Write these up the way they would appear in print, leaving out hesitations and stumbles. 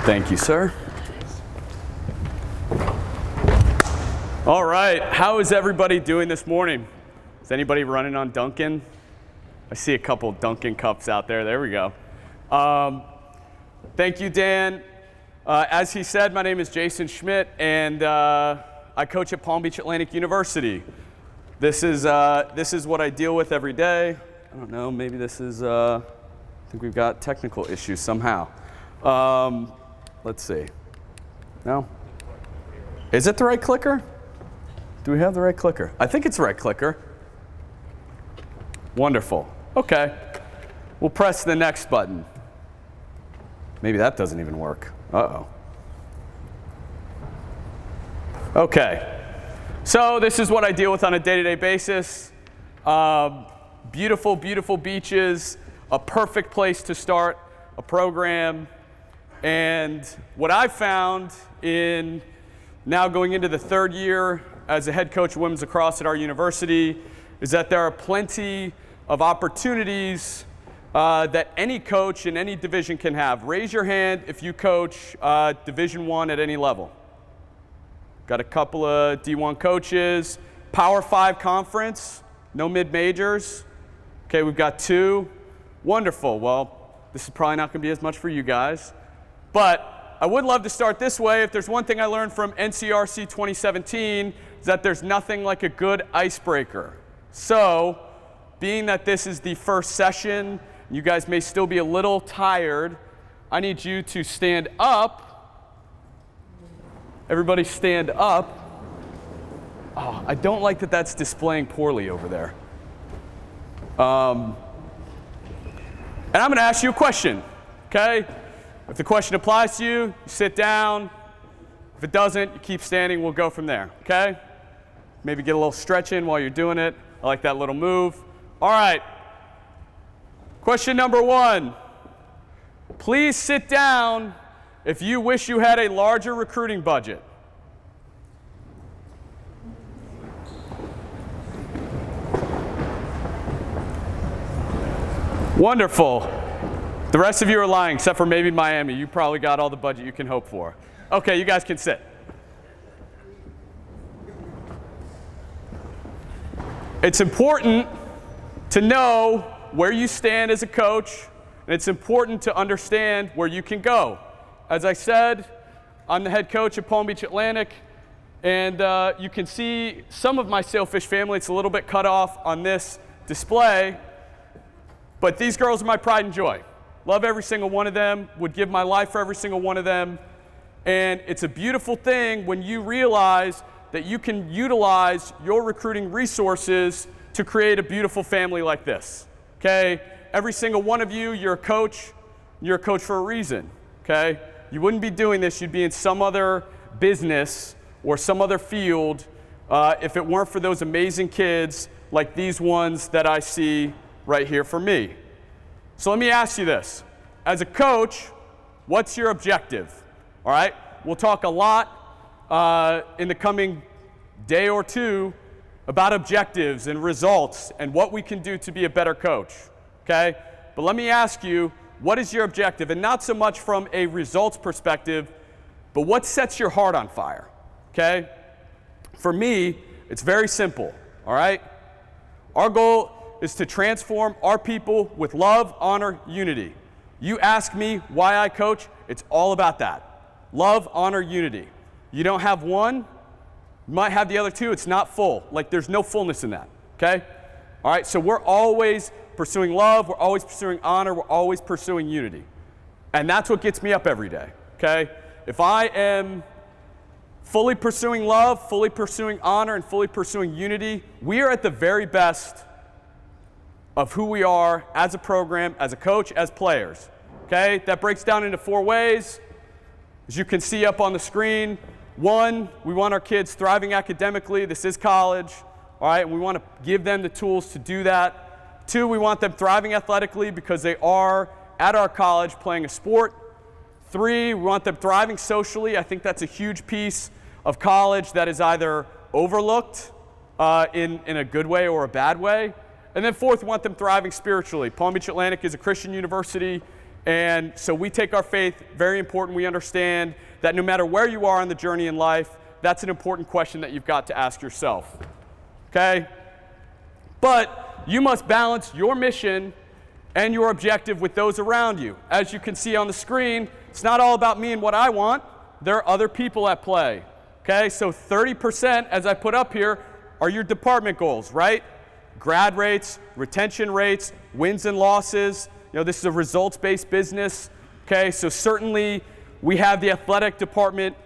Thank you, sir. All right, how is everybody doing this morning? Is anybody running on Dunkin'? I see a couple Dunkin' cups out there. There we go. Thank you, Dan. As he said, my name is Jayson Schmidt, and I coach at Palm Beach Atlantic University. This is what I deal with every day. I don't know, maybe this is, I think we've got technical issues somehow. Let's see. No? Is it the right clicker? Do we have the right clicker? I think it's the right clicker. Wonderful. Okay. We'll press the next button. Maybe that doesn't even work. Uh-oh. Okay. So this is what I deal with on a day-to-day basis. Beautiful, beautiful beaches, a perfect place to start a program. And what I've found in now going into the third year as a head coach of women's lacrosse at our university is that there are plenty of opportunities that any coach in any division can have. Raise your hand if you coach Division I at any level. Got a couple of D1 coaches. Power 5 conference, no mid-majors. Okay, we've got 2. Wonderful. Well, this is probably not going to be as much for you guys. But I would love to start this way. If there's one thing I learned from NCRC 2017, is that there's nothing like a good icebreaker. So, being that this is the first session, you guys may still be a little tired, I need you to stand up. Everybody stand up. Oh, I don't like that that's displaying poorly over there. And I'm going to ask you a question, okay? If the question applies to you, you sit down. If it doesn't, you keep standing. We'll go from there, okay? Maybe get a little stretch in while you're doing it. I like that little move. All right. Question number 1. Please sit down if you wish you had a larger recruiting budget. Wonderful. The rest of you are lying, except for maybe Miami. You probably got all the budget you can hope for. Okay, you guys can sit. It's important to know where you stand as a coach, and it's important to understand where you can go. As I said, I'm the head coach at Palm Beach Atlantic, and you can see some of my sailfish family. It's a little bit cut off on this display, but these girls are my pride and joy. Love every single one of them, would give my life for every single one of them. And it's a beautiful thing when you realize that you can utilize your recruiting resources to create a beautiful family like this, okay? Every single one of you, you're a coach for a reason, okay? You wouldn't be doing this, you'd be in some other business or some other field if it weren't for those amazing kids like these ones that I see right here for me. So let me ask you this. As a coach, what's your objective? All right? We'll talk a lot in the coming day or two about objectives and results and what we can do to be a better coach. Okay? But let me ask you, what is your objective? And not so much from a results perspective, but what sets your heart on fire? Okay? For me, it's very simple. All right? Our goal is to transform our people with love, honor, unity. You ask me why I coach, it's all about that. Love, honor, unity. You don't have one, you might have the other two, it's not full. Like there's no fullness in that, okay? All right, so we're always pursuing love, we're always pursuing honor, we're always pursuing unity. And that's what gets me up every day, okay? If I am fully pursuing love, fully pursuing honor, and fully pursuing unity, we are at the very best of who we are as a program, as a coach, as players, okay? That breaks down into 4 ways. As you can see up on the screen, 1, we want our kids thriving academically. This is college, all right? And we want to give them the tools to do that. 2, we want them thriving athletically because they are at our college playing a sport. 3, we want them thriving socially. I think that's a huge piece of college that is either overlooked in a good way or a bad way. And then 4th, we want them thriving spiritually. Palm Beach Atlantic is a Christian university, And so we take our faith very important. We understand that no matter where you are on the journey in life, that's an important question that you've got to ask yourself. Okay? But you must balance your mission and your objective with those around you. As you can see on the screen, it's not all about me and what I want. There are other people at play. Okay? So 30%, as I put up here, are your department goals, right? Grad rates, retention rates, wins and losses. You know, this is a results-based business. Okay? So certainly we have the athletic department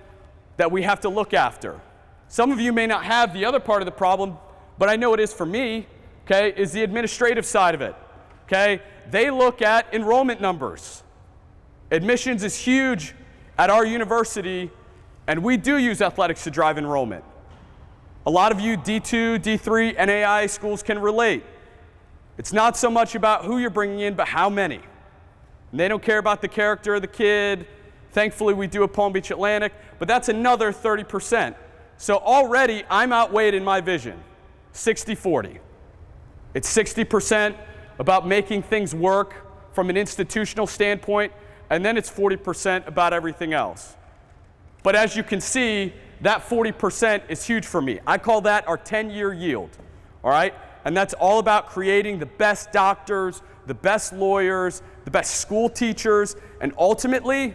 that we have to look after. Some of you may not have the other part of the problem, but I know it is for me, okay, is the administrative side of it, okay? They look at enrollment numbers. Admissions is huge at our university, and we do use athletics to drive enrollment. A lot of you D2, D3, NAIA schools can relate. It's not so much about who you're bringing in, but how many. And they don't care about the character of the kid. Thankfully, we do at Palm Beach Atlantic, but that's another 30%. So already, I'm outweighed in my vision, 60-40. It's 60% about making things work from an institutional standpoint, and then it's 40% about everything else. But as you can see, that 40% is huge for me. I call that our 10-year yield, all right? And that's all about creating the best doctors, the best lawyers, the best school teachers, and ultimately,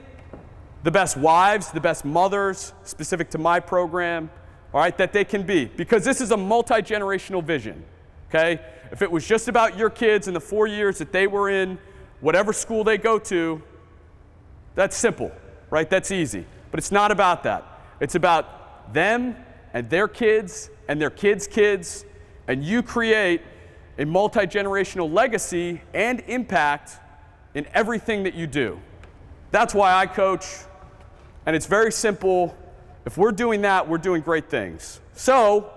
the best wives, the best mothers, specific to my program, all right, that they can be. Because this is a multi-generational vision, okay? If it was just about your kids in the 4 years that they were in whatever school they go to, that's simple, right? That's easy. But it's not about that. It's about them and their kids and their kids' kids, and you create a multi-generational legacy and impact in everything that you do. That's why I coach, and it's very simple. If we're doing that, we're doing great things. So,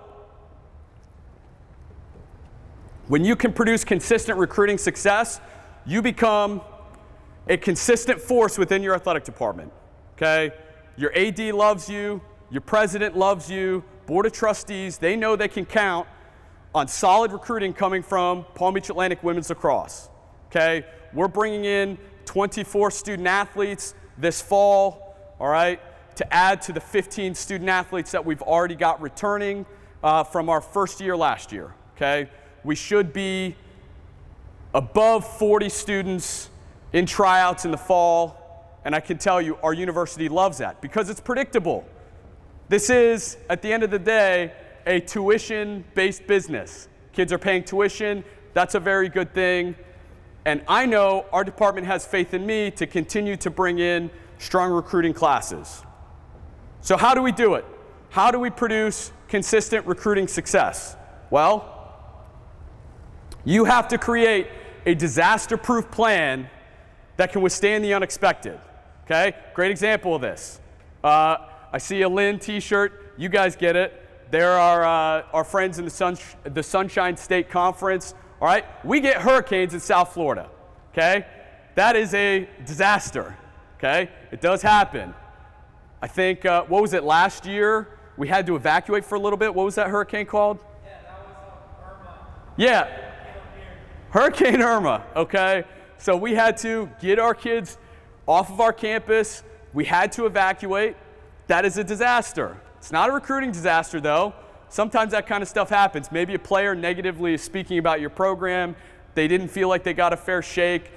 when you can produce consistent recruiting success, you become a consistent force within your athletic department, okay? Your AD loves you, your president loves you, board of trustees, they know they can count on solid recruiting coming from Palm Beach Atlantic Women's Lacrosse, okay? We're bringing in 24 student athletes this fall, all right, to add to the 15 student athletes that we've already got returning from our first year last year, okay? We should be above 40 students in tryouts in the fall, and I can tell you our university loves that because it's predictable. This is, at the end of the day, a tuition-based business. Kids are paying tuition, that's a very good thing. And I know our department has faith in me to continue to bring in strong recruiting classes. So how do we do it? How do we produce consistent recruiting success? Well, you have to create a disaster-proof plan that can withstand the unexpected, okay? Great example of this. I see a Lynn t-shirt. You guys get it. They're our friends in the Sunshine State Conference. All right, we get hurricanes in South Florida, okay? That is a disaster, okay? It does happen. I think, what was it, last year? We had to evacuate for a little bit. What was that hurricane called? Yeah, that was Irma. Yeah, Hurricane Irma, okay? So we had to get our kids off of our campus. We had to evacuate. That is a disaster. It's not a recruiting disaster, though. Sometimes that kind of stuff happens. Maybe a player negatively is speaking about your program. They didn't feel like they got a fair shake.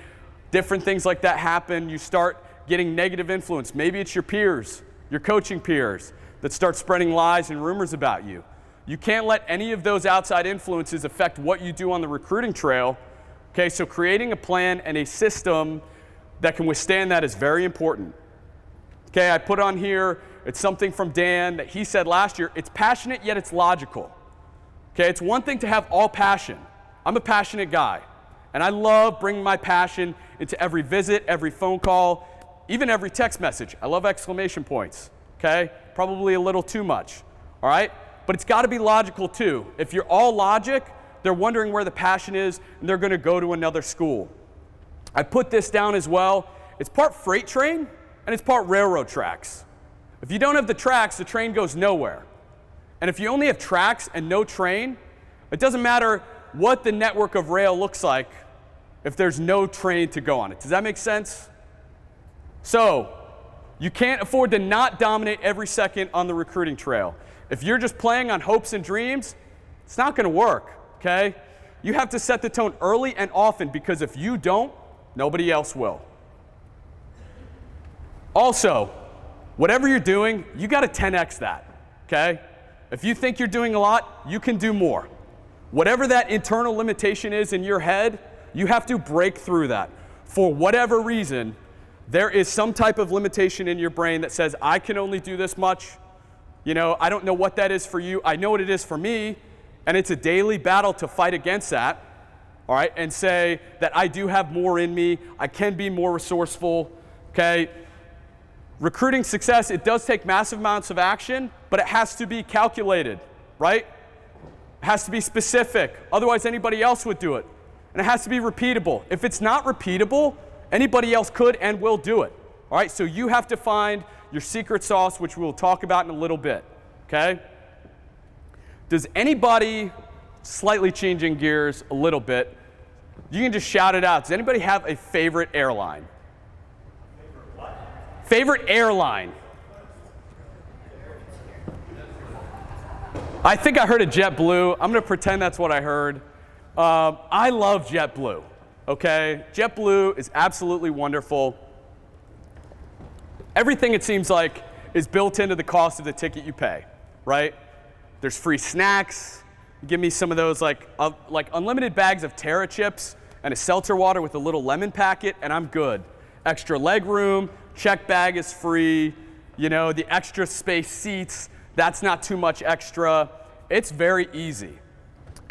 Different things like that happen. You start getting negative influence. Maybe it's your peers, your coaching peers, that start spreading lies and rumors about you. You can't let any of those outside influences affect what you do on the recruiting trail. Okay, so creating a plan and a system that can withstand that is very important. Okay, I put on here, it's something from Dan that he said last year. It's passionate, yet it's logical. Okay, it's one thing to have all passion. I'm a passionate guy, and I love bringing my passion into every visit, every phone call, even every text message. I love exclamation points, okay? Probably a little too much, all right? But it's got to be logical too. If you're all logic, they're wondering where the passion is, and they're going to go to another school. I put this down as well. It's part freight train, and it's part railroad tracks. If you don't have the tracks, the train goes nowhere. And if you only have tracks and no train, it doesn't matter what the network of rail looks like if there's no train to go on it. Does that make sense? So you can't afford to not dominate every second on the recruiting trail. If you're just playing on hopes and dreams, it's not going to work, okay? You have to set the tone early and often, because if you don't, nobody else will. Also, whatever you're doing, you got to 10x that, okay? If you think you're doing a lot, you can do more. Whatever that internal limitation is in your head, you have to break through that. For whatever reason, there is some type of limitation in your brain that says, I can only do this much. You know, I don't know what that is for you. I know what it is for me, and it's a daily battle to fight against that, all right, and say that I do have more in me. I can be more resourceful, okay? Recruiting success, it does take massive amounts of action, but it has to be calculated, right? It has to be specific. Otherwise, anybody else would do it. And it has to be repeatable. If it's not repeatable, anybody else could and will do it. All right, so you have to find your secret sauce, which we'll talk about in a little bit, okay? Does anybody, slightly changing gears a little bit, you can just shout it out. Does anybody have a favorite airline? Favorite what? Favorite airline? I think I heard a JetBlue. I'm going to pretend that's what I heard. I love JetBlue, okay? JetBlue is absolutely wonderful. Everything, it seems like, is built into the cost of the ticket you pay, right? There's free snacks. Give me some of those like unlimited bags of Terra chips and a seltzer water with a little lemon packet, and I'm good. Extra leg room, check bag is free. You know, the extra space seats, that's not too much extra. It's very easy.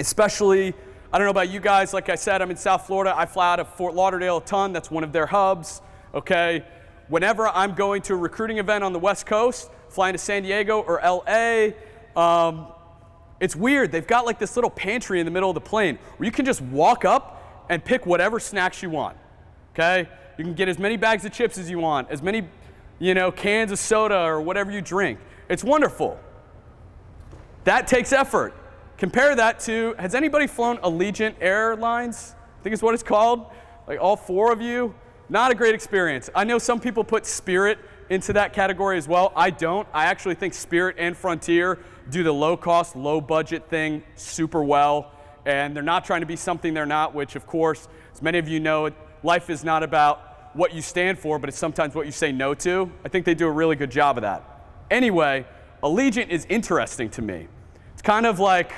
Especially, I don't know about you guys, like I said, I'm in South Florida. I fly out of Fort Lauderdale a ton. That's one of their hubs, okay? Whenever I'm going to a recruiting event on the West Coast, flying to San Diego or LA, it's weird. They've got like this little pantry in the middle of the plane where you can just walk up and pick whatever snacks you want, okay? You can get as many bags of chips as you want, as many, you know, cans of soda or whatever you drink. It's wonderful. That takes effort. Compare that to, has anybody flown Allegiant Airlines? I think it's what it's called. Like all four of you. Not a great experience. I know some people put Spirit into that category as well. I don't. I actually think Spirit and Frontier do the low cost, low budget thing super well. And they're not trying to be something they're not, which of course, as many of you know, life is not about what you stand for, but it's sometimes what you say no to. I think they do a really good job of that. Anyway, Allegiant is interesting to me. It's kind of like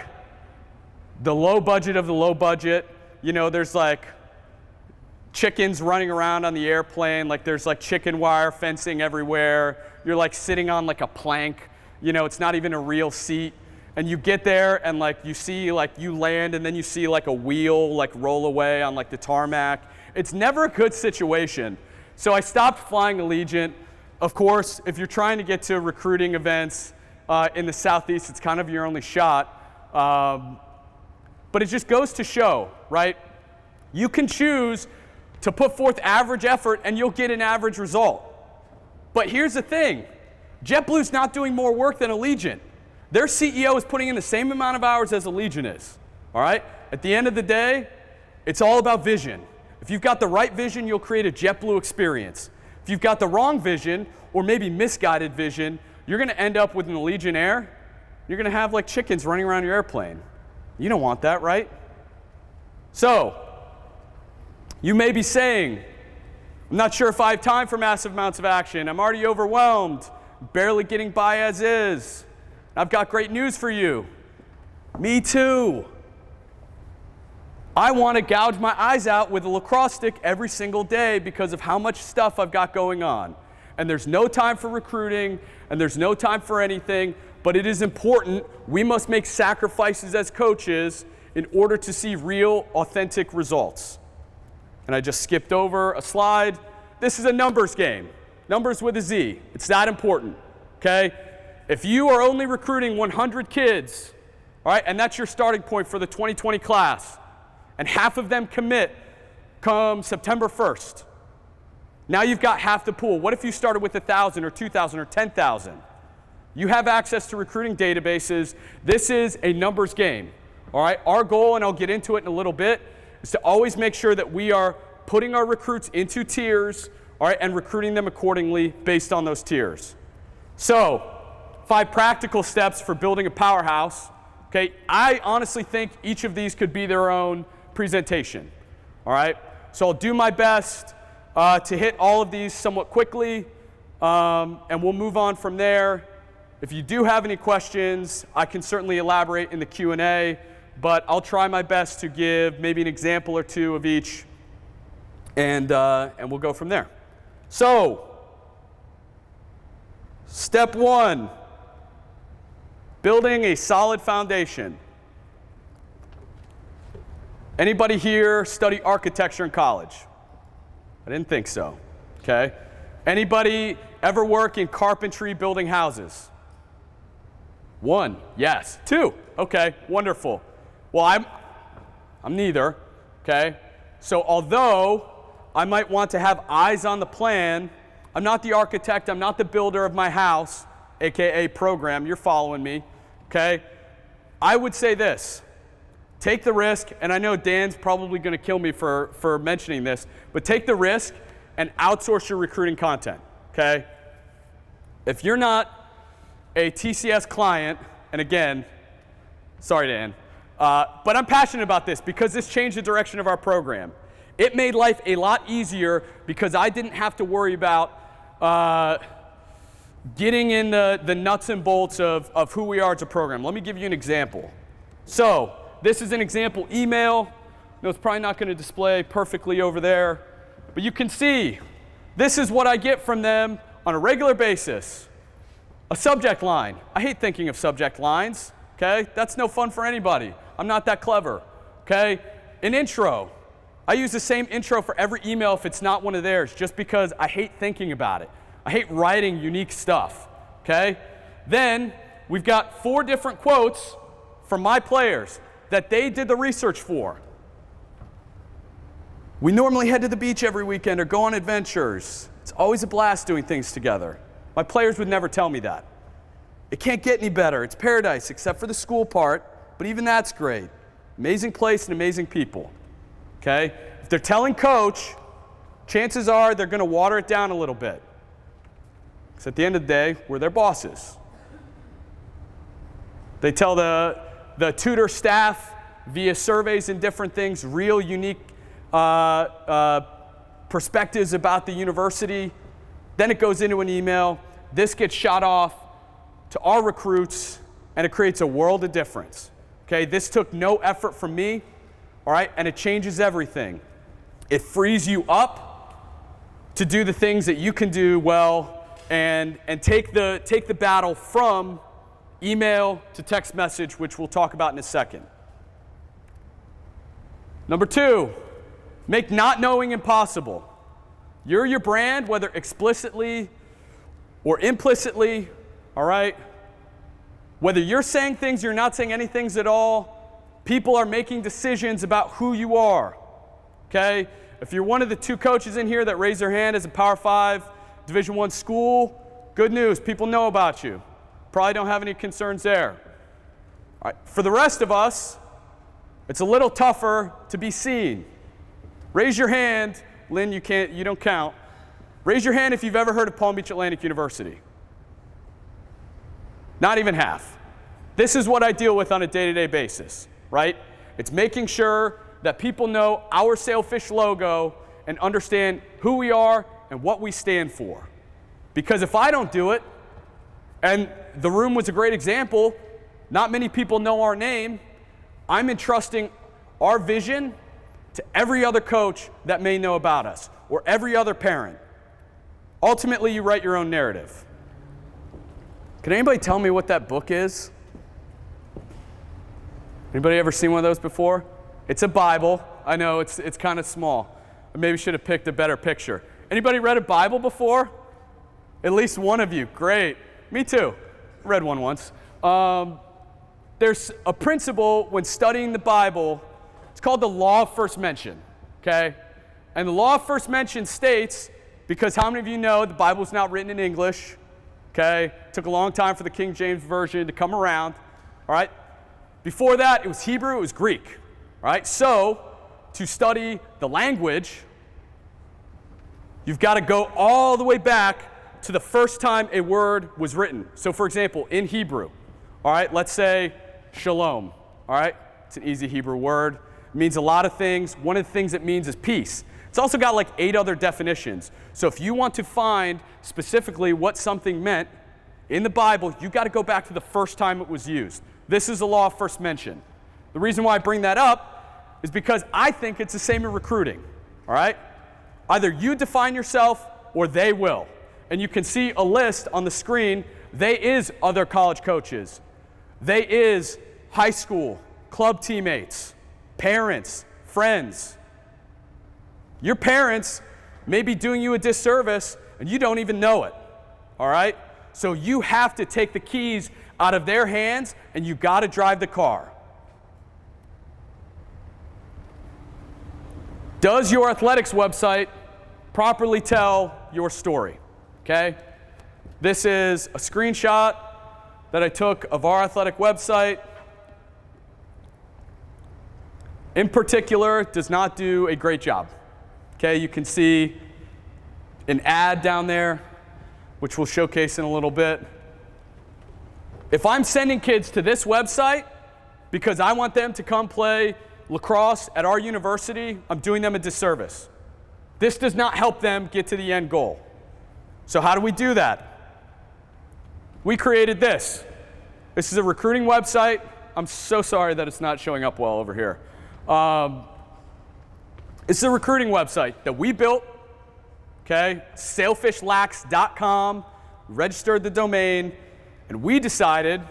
the low budget of the low budget. You know, there's like chickens running around on the airplane, like there's like chicken wire fencing everywhere. You're like sitting on like a plank. You know, it's not even a real seat. And you get there and like you see like you land and then you see like a wheel like roll away on like the tarmac. It's never a good situation. So I stopped flying Allegiant. Of course, if you're trying to get to recruiting events in the Southeast, it's kind of your only shot. But it just goes to show, right? You can choose to put forth average effort and you'll get an average result. But here's the thing. JetBlue's not doing more work than Allegiant. Their CEO is putting in the same amount of hours as Allegiant is, all right? At the end of the day, it's all about vision. If you've got the right vision, you'll create a JetBlue experience. If you've got the wrong vision, or maybe misguided vision, you're gonna end up with an Allegiant Air. You're gonna have like chickens running around your airplane. You don't want that, right? So, you may be saying, I'm not sure if I have time for massive amounts of action. I'm already overwhelmed, barely getting by as is. I've got great news for you. Me too. I want to gouge my eyes out with a lacrosse stick every single day because of how much stuff I've got going on. And there's no time for recruiting, and there's no time for anything, but it is important. We must make sacrifices as coaches in order to see real, authentic results. And I just skipped over a slide. This is a numbers game. Numbers with a Z. It's that important, okay? If you are only recruiting 100 kids, all right, and that's your starting point for the 2020 class, and half of them commit come September 1st, now you've got half the pool. What if you started with 1,000 or 2,000 or 10,000? You have access to recruiting databases. This is a numbers game, all right? Our goal, and I'll get into it in a little bit, is to always make sure that we are putting our recruits into tiers all right, and recruiting them accordingly based on those tiers. So, 5 practical steps for building a powerhouse. Okay, I honestly think each of these could be their own presentation. All right, so I'll do my best to hit all of these somewhat quickly, and we'll move on from there. If you do have any questions, I can certainly elaborate in the Q&A, but I'll try my best to give maybe an example or two of each, and we'll go from there. So, step 1, building a solid foundation. Anybody here study architecture in college? I didn't think so, okay? Anybody ever work in carpentry building houses? 1, yes. 2, okay, wonderful. Well, I'm neither, okay? So although I might want to have eyes on the plan, I'm not the architect, I'm not the builder of my house, AKA program, you're following me, okay? I would say this. Take the risk, and I know Dan's probably going to kill me for mentioning this, but take the risk and outsource your recruiting content, okay? If you're not a TCS client, and again, sorry Dan, but I'm passionate about this because this changed the direction of our program. It made life a lot easier because I didn't have to worry about getting in the nuts and bolts of who we are as a program. Let me give you an example. So, this is an example email. No, it's probably not going to display perfectly over there, but you can see this is what I get from them on a regular basis. A subject line. I hate thinking of subject lines, okay? That's no fun for anybody. I'm not that clever, okay? An intro. I use the same intro for every email if it's not one of theirs, just because I hate thinking about it. I hate writing unique stuff, okay? Then we've got 4 different quotes from my players that they did the research for. We normally head to the beach every weekend or go on adventures. It's always a blast doing things together. My players would never tell me that. It can't get any better. It's paradise except for the school part, but even that's great. Amazing place and amazing people. Okay? If they're telling coach, chances are they're going to water it down a little bit. Because at the end of the day, we're their bosses. They tell the tutor staff via surveys and different things, real unique perspectives about the university. Then it goes into an email. This gets shot off to our recruits, and it creates a world of difference. Okay, this took no effort from me, all right, and it changes everything. It frees you up to do the things that you can do well, and take the battle from email to text message, which we'll talk about in a second. Number 2, make not knowing impossible. You're your brand, whether explicitly or implicitly, all right? Whether you're saying things, you're not saying any things at all, people are making decisions about who you are, okay? If you're one of the 2 coaches in here that raise their hand as a Power 5 Division I school, good news, people know about you. Probably don't have any concerns there. All right, for the rest of us, it's a little tougher to be seen. Raise your hand. Lynn, you don't count. Raise your hand if you've ever heard of Palm Beach Atlantic University. Not even half. This is what I deal with on a day-to-day basis, right? It's making sure that people know our Sailfish logo and understand who we are and what we stand for. Because if I don't do it, and the room was a great example, not many people know our name, I'm entrusting our vision to every other coach that may know about us, or every other parent. Ultimately, you write your own narrative. Can anybody tell me what that book is? Anybody ever seen one of those before? It's a Bible. I know it's kind of small. I maybe should have picked a better picture. Anybody read a Bible before? At least one of you. Great. Me too. Read one once. There's a principle when studying the Bible. It's called the law of first mention, okay? And the law of first mention states, because how many of you know the Bible's not written in English, okay? It took a long time for the King James Version to come around, all right? Before that, it was Hebrew, it was Greek, all right? So, to study the language, you've got to go all the way back to the first time a word was written. So for example, in Hebrew, all right, let's say shalom, all right? It's an easy Hebrew word. It means a lot of things. One of the things it means is peace. It's also got like 8 other definitions. So if you want to find specifically what something meant in the Bible, you've got to go back to the first time it was used. This is the law of first mention. The reason why I bring that up is because I think it's the same in recruiting, all right? Either you define yourself or they will. And you can see a list on the screen. They is other college coaches. They is high school, club teammates, parents, friends. Your parents may be doing you a disservice and you don't even know it, all right? So you have to take the keys out of their hands and you got to drive the car. Does your athletics website properly tell your story? Okay? This is a screenshot that I took of our athletic website. In particular, it does not do a great job. Okay, you can see an ad down there, which we'll showcase in a little bit. If I'm sending kids to this website because I want them to come play lacrosse at our university, I'm doing them a disservice. This does not help them get to the end goal. So how do we do that? We created this. This is a recruiting website. I'm so sorry that it's not showing up well over here. It's a recruiting website that we built, okay? sailfishlax.com, registered the domain, and we decided,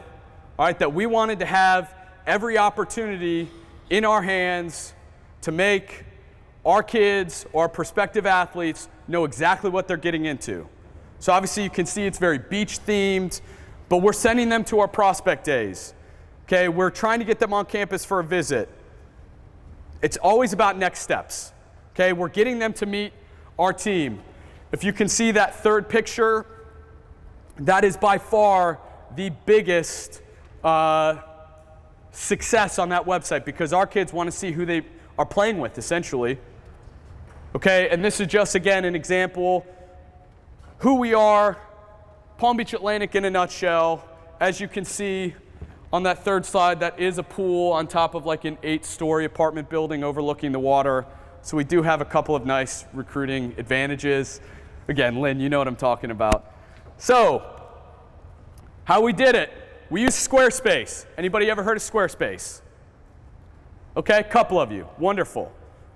all right, that we wanted to have every opportunity in our hands to make our kids or prospective athletes know exactly what they're getting into. So obviously you can see it's very beach themed, but we're sending them to our prospect days. Okay, we're trying to get them on campus for a visit. It's always about next steps. Okay, we're getting them to meet our team. If you can see that third picture, that is by far the biggest success on that website because our kids want to see who they are playing with, essentially. Okay, and this is just, again, an example. Who we are, Palm Beach Atlantic in a nutshell. As you can see on that third slide, that is a pool on top of like an 8-story apartment building overlooking the water. So we do have a couple of nice recruiting advantages. Again, Lynn, you know what I'm talking about. So, how we did it. We used Squarespace. Anybody ever heard of Squarespace? Okay, a couple of you. Wonderful.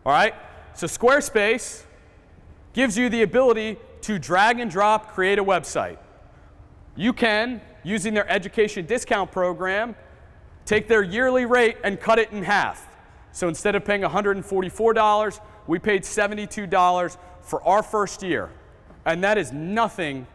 All right, so Squarespace gives you the ability to drag and drop, create a website. You can, using their education discount program, take their yearly rate and cut it in half. So instead of paying $144, we paid $72 for our first year. And that is nothing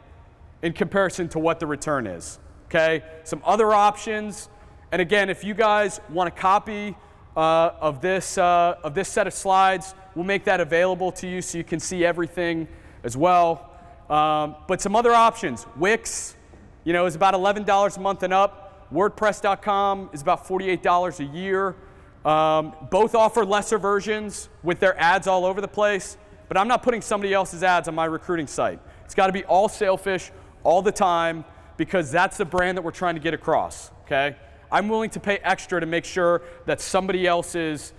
in comparison to what the return is. Okay? Some other options. And again, if you guys want a copy of this set of slides, we'll make that available to you so you can see everything as well. But some other options. Wix, is about $11 a month and up. WordPress.com is about $48 a year. Both offer lesser versions with their ads all over the place, but I'm not putting somebody else's ads on my recruiting site. It's got to be all Sailfish all the time because that's the brand that we're trying to get across, okay? I'm willing to pay extra to make sure that somebody else's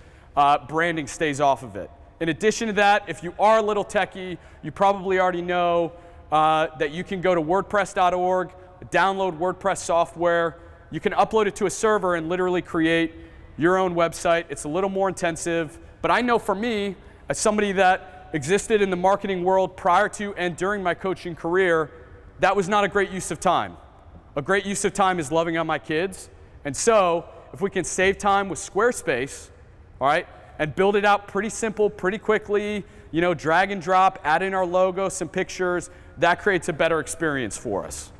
branding stays off of it. In addition to that, if you are a little techie, you probably already know that you can go to WordPress.org, download WordPress software. You can upload it to a server and literally create your own website. It's a little more intensive, but I know for me, as somebody that existed in the marketing world prior to and during my coaching career, that was not a great use of time. A great use of time is loving on my kids. And so, if we can save time with Squarespace, all right, and build it out pretty simple, pretty quickly, drag and drop, add in our logo, some pictures, that creates a better experience for us.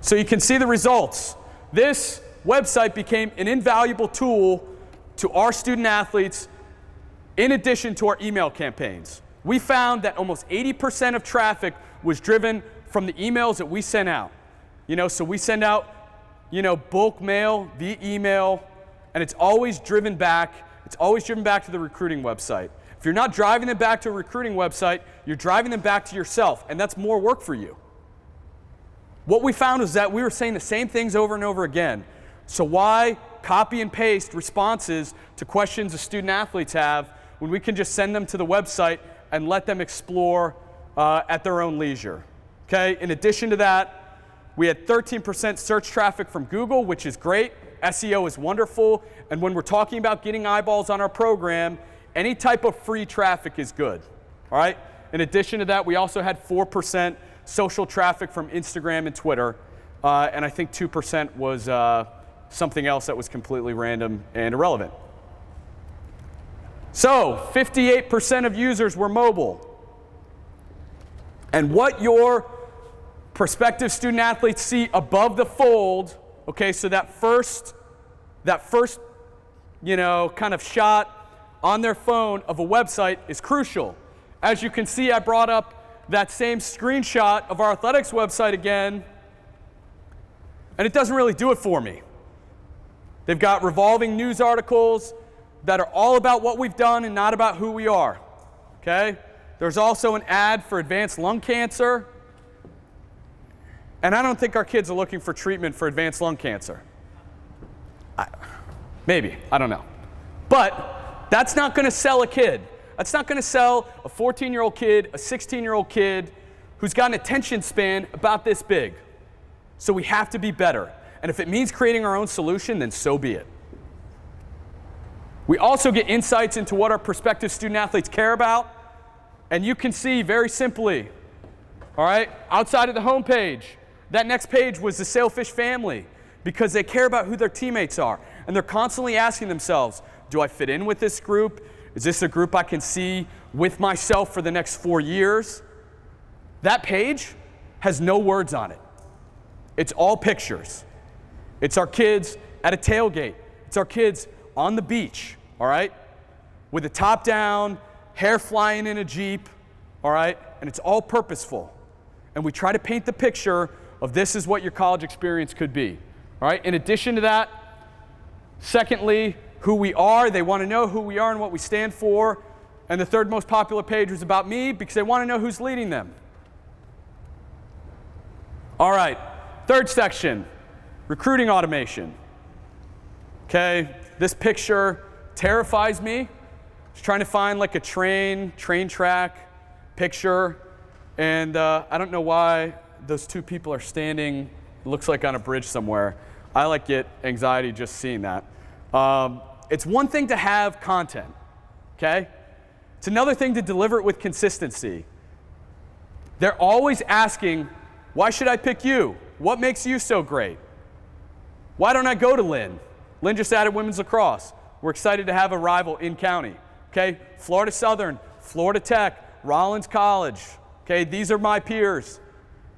So you can see the results. This website became an invaluable tool to our student athletes in addition to our email campaigns. We found that almost 80% of traffic was driven from the emails that we sent out. So we send out, bulk mail via email, and it's always driven back to the recruiting website. If you're not driving them back to a recruiting website, you're driving them back to yourself, and that's more work for you. What we found is that we were saying the same things over and over again. So why copy and paste responses to questions the student athletes have when we can just send them to the website and let them explore at their own leisure? Okay. In addition to that, we had 13% search traffic from Google, which is great. SEO is wonderful. And when we're talking about getting eyeballs on our program, any type of free traffic is good. All right. In addition to that, we also had 4% social traffic from Instagram and Twitter. And I think 2% was something else that was completely random and irrelevant. So 58% of users were mobile. And what your prospective student athletes see above the fold, okay, so that first, kind of shot on their phone of a website is crucial. As you can see, I brought up that same screenshot of our athletics website again, and it doesn't really do it for me. They've got revolving news articles that are all about what we've done and not about who we are, okay? There's also an ad for advanced lung cancer, and I don't think our kids are looking for treatment for advanced lung cancer. Maybe, I don't know. But that's not going to sell a kid. That's not going to sell a 14-year-old kid, a 16-year-old kid who's got an attention span about this big. So we have to be better. And if it means creating our own solution, then so be it. We also get insights into what our prospective student athletes care about. And you can see very simply, all right, outside of the homepage, that next page was the Sailfish family, because they care about who their teammates are. And they're constantly asking themselves, do I fit in with this group? Is this a group I can see with myself for the next 4 years? That page has no words on it. It's all pictures. It's our kids at a tailgate. It's our kids on the beach, all right, with the top down, hair flying in a Jeep, all right, and it's all purposeful. And we try to paint the picture of this is what your college experience could be, all right? In addition to that, secondly, who we are. They want to know who we are and what we stand for. And the third most popular page was about me because they want to know who's leading them. All right, third section, recruiting automation. Okay, this picture terrifies me. I was trying to find like a train track picture, and I don't know why those two people are standing, it looks like on a bridge somewhere. I like get anxiety just seeing that. It's one thing to have content, okay? It's another thing to deliver it with consistency. They're always asking, why should I pick you? What makes you so great? Why don't I go to Lynn? Lynn just added women's lacrosse. We're excited to have a rival in county, okay? Florida Southern, Florida Tech, Rollins College, okay? These are my peers.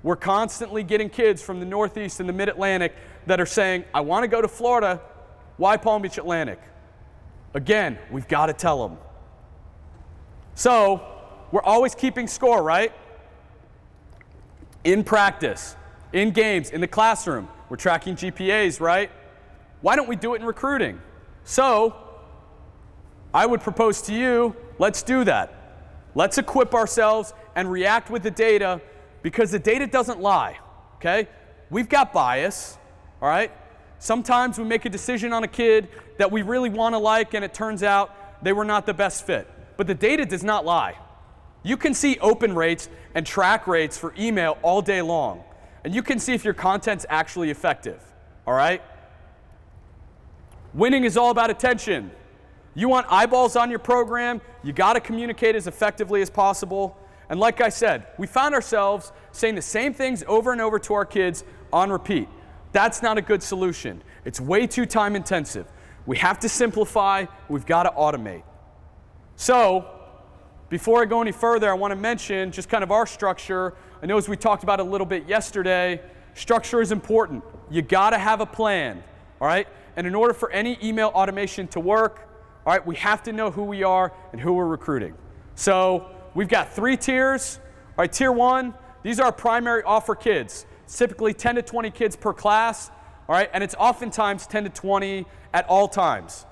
We're constantly getting kids from the Northeast and the Mid-Atlantic that are saying, I want to go to Florida. Why Palm Beach Atlantic? Again, we've got to tell them. So, we're always keeping score, right? In practice, in games, in the classroom, we're tracking GPAs, right? Why don't we do it in recruiting? So, I would propose to you, let's do that. Let's equip ourselves and react with the data, because the data doesn't lie, okay? We've got bias, all right? Sometimes we make a decision on a kid that we really want to like, and it turns out they were not the best fit. But the data does not lie. You can see open rates and track rates for email all day long, and you can see if your content's actually effective, all right? Winning is all about attention. You want eyeballs on your program, you got to communicate as effectively as possible. And like I said, we found ourselves saying the same things over and over to our kids on repeat. That's not a good solution. It's way too time intensive. We have to simplify, we've got to automate. So, before I go any further, I want to mention just kind of our structure. I know as we talked about a little bit yesterday, structure is important. You got to have a plan, all right? And in order for any email automation to work, all right, we have to know who we are and who we're recruiting. So, we've got 3 tiers. All right, tier 1, these are our primary offer kids. It's typically 10 to 20 kids per class, all right, and it's oftentimes 10 to 20 at all times.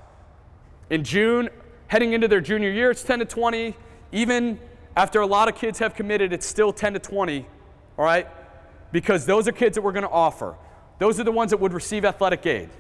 In June, Heading into their junior year, it's 10 to 20. Even after a lot of kids have committed, it's still 10 to 20, all right? Because those are kids that we're going to offer. Those are the ones that would receive athletic aid,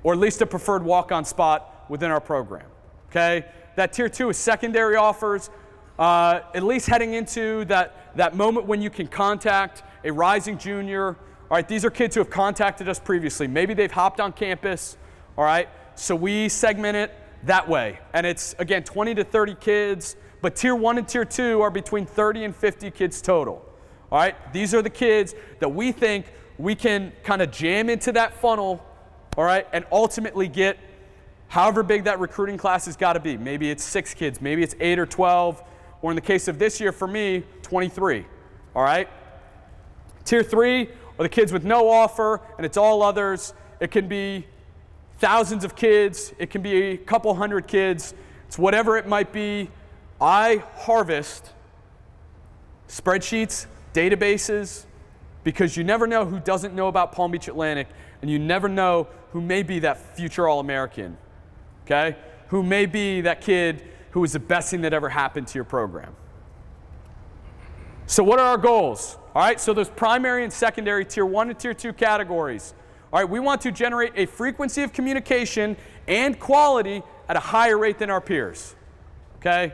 or at least a preferred walk-on spot within our program, okay? That tier 2 is secondary offers, at least heading into that moment when you can contact a rising junior. All right, these are kids who have contacted us previously. Maybe they've hopped on campus, all right? So we segment it that way. And it's, again, 20 to 30 kids, but tier 1 and tier 2 are between 30 and 50 kids total. All right, these are the kids that we think we can kind of jam into that funnel, all right, and ultimately get however big that recruiting class has got to be. Maybe it's 6 kids, maybe it's 8 or 12, or in the case of this year for me, 23, all right? Tier 3 are the kids with no offer, and it's all others. It can be thousands of kids. It can be a couple hundred kids. It's whatever it might be. I harvest spreadsheets, databases, because you never know who doesn't know about Palm Beach Atlantic, and you never know who may be that future All-American, okay? Who may be that kid who is the best thing that ever happened to your program. So what are our goals? All right, so those primary and secondary tier 1 and tier 2 categories. All right, we want to generate a frequency of communication and quality at a higher rate than our peers, okay?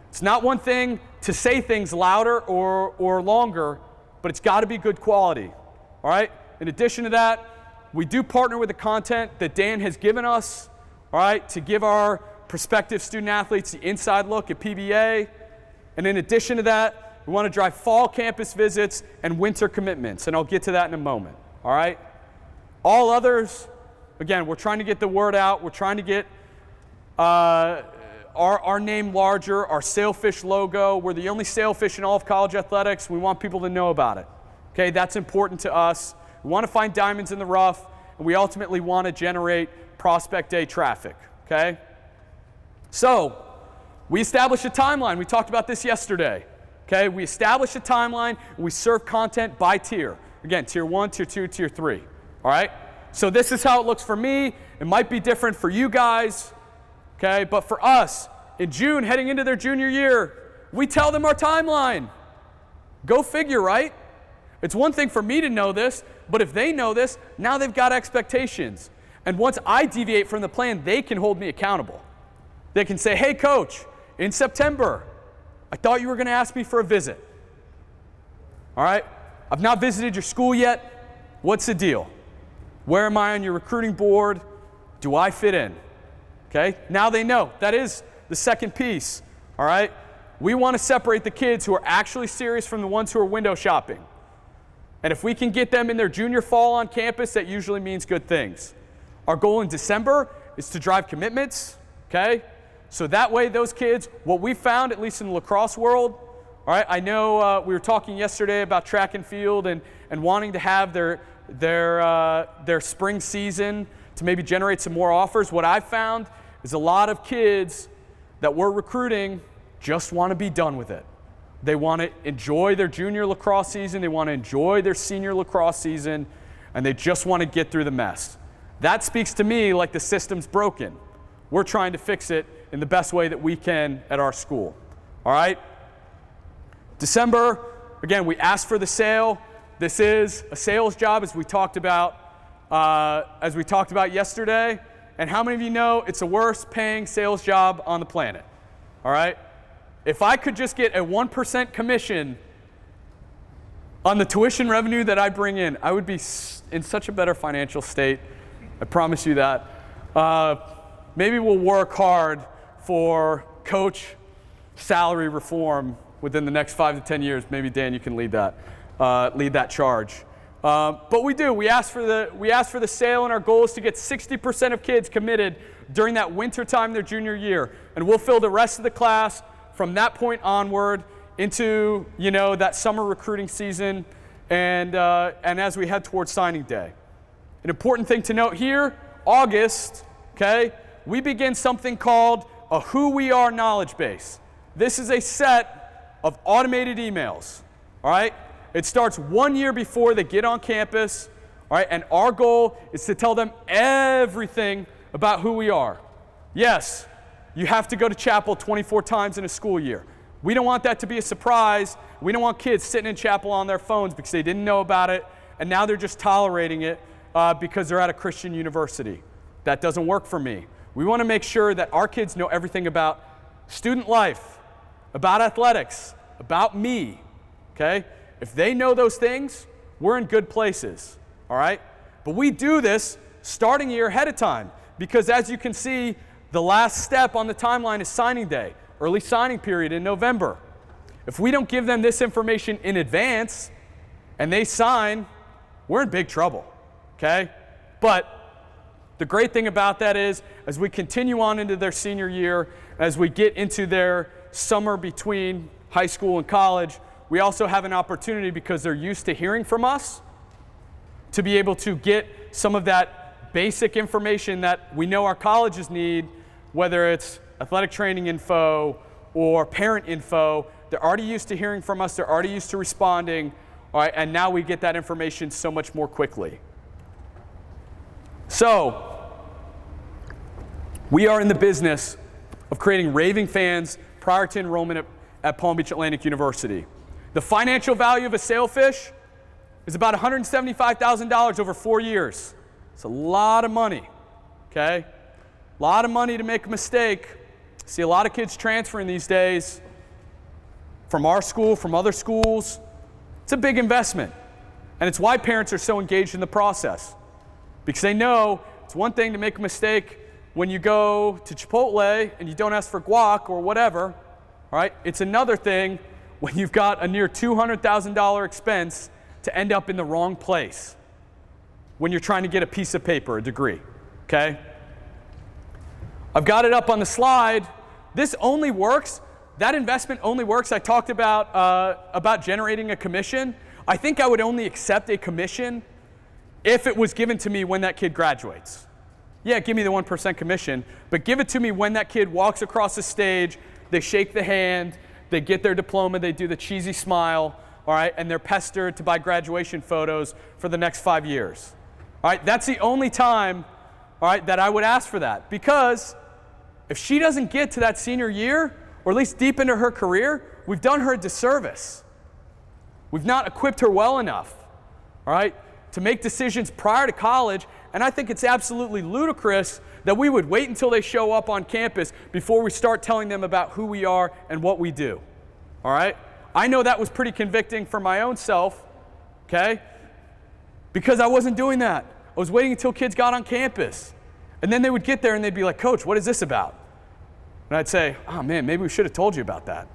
It's not one thing to say things louder or longer, but it's got to be good quality, all right? In addition to that, we do partner with the content that Dan has given us, all right, to give our prospective student athletes the inside look at PBA. And in addition to that, we want to drive fall campus visits and winter commitments, and I'll get to that in a moment, all right? All others, again, we're trying to get the word out. We're trying to get our name larger, our sailfish logo. We're the only sailfish in all of college athletics. We want people to know about it, okay? That's important to us. We want to find diamonds in the rough, and we ultimately want to generate prospect day traffic, okay? So we established a timeline. We talked about this yesterday, okay? We established a timeline, and we serve content by tier. Again, tier 1, tier 2, tier 3, all right? So this is how it looks for me. It might be different for you guys, okay? But for us, in June, heading into their junior year, we tell them our timeline. Go figure, right? It's one thing for me to know this, but if they know this, now they've got expectations. And once I deviate from the plan, they can hold me accountable. They can say, hey, coach, in September, I thought you were going to ask me for a visit. All right? I've not visited your school yet. What's the deal? Where am I on your recruiting board? Do I fit in? Okay? Now they know. That is the second piece. All right? We want to separate the kids who are actually serious from the ones who are window shopping. And if we can get them in their junior fall on campus, that usually means good things. Our goal in December is to drive commitments, okay? So that way those kids, what we found, at least in the lacrosse world, all right, I know we were talking yesterday about track and field and wanting to have their spring season to maybe generate some more offers. What I've found is a lot of kids that we're recruiting just want to be done with it. They want to enjoy their junior lacrosse season, they want to enjoy their senior lacrosse season, and they just want to get through the mess. That speaks to me like the system's broken. We're trying to fix it in the best way that we can at our school. All right? December, again, we asked for the sale. This is a sales job, as we talked about yesterday. And how many of you know it's the worst paying sales job on the planet? All right? If I could just get a 1% commission on the tuition revenue that I bring in, I would be in such a better financial state. I promise you that. Maybe we'll work hard for coach salary reform within the next 5 to 10 years. Maybe Dan, you can lead that charge. But we do. We ask for the sale, and our goal is to get 60% of kids committed during that winter time their junior year, and we'll fill the rest of the class from that point onward into that summer recruiting season, and as we head towards signing day. An important thing to note here, August, okay, we begin something called a Who We Are knowledge base. This is a set of automated emails, all right? It starts 1 year before they get on campus, all right? And our goal is to tell them everything about who we are. Yes, you have to go to chapel 24 times in a school year. We don't want that to be a surprise. We don't want kids sitting in chapel on their phones because they didn't know about it, and now they're just tolerating it because they're at a Christian university. That doesn't work for me. We want to make sure that our kids know everything about student life, about athletics, about me, okay? If they know those things, we're in good places, all right? But we do this starting a year ahead of time because, as you can see, the last step on the timeline is signing day, early signing period in November. If we don't give them this information in advance and they sign, we're in big trouble, okay? But the great thing about that is, as we continue on into their senior year, as we get into their summer between high school and college, we also have an opportunity, because they're used to hearing from us, to be able to get some of that basic information that we know our colleges need, whether it's athletic training info or parent info. They're already used to hearing from us. They're already used to responding. All right, and now we get that information so much more quickly. So, we are in the business of creating raving fans prior to enrollment at Palm Beach Atlantic University. The financial value of a sailfish is about $175,000 over 4 years. It's a lot of money, okay? A lot of money to make a mistake. See a lot of kids transferring these days from our school, from other schools. It's a big investment, and it's why parents are so engaged in the process, because they know it's one thing to make a mistake when you go to Chipotle and you don't ask for guac or whatever, all right? It's another thing when you've got a near $200,000 expense to end up in the wrong place when you're trying to get a piece of paper, a degree, okay? I've got it up on the slide. This only works, that investment only works. I talked about generating a commission. I think I would only accept a commission if it was given to me when that kid graduates. Yeah, give me the 1% commission, but give it to me when that kid walks across the stage, they shake the hand, they get their diploma, they do the cheesy smile, all right, and they're pestered to buy graduation photos for the next 5 years. All right, that's the only time, all right, that I would ask for that, because if she doesn't get to that senior year, or at least deep into her career, we've done her a disservice. We've not equipped her well enough, all right, to make decisions prior to college, and I think it's absolutely ludicrous that we would wait until they show up on campus before we start telling them about who we are and what we do, all right? I know that was pretty convicting for my own self, okay, because I wasn't doing that. I was waiting until kids got on campus, and then they would get there and they'd be like, "Coach, what is this about?" And I'd say, "Oh man, maybe we should have told you about that."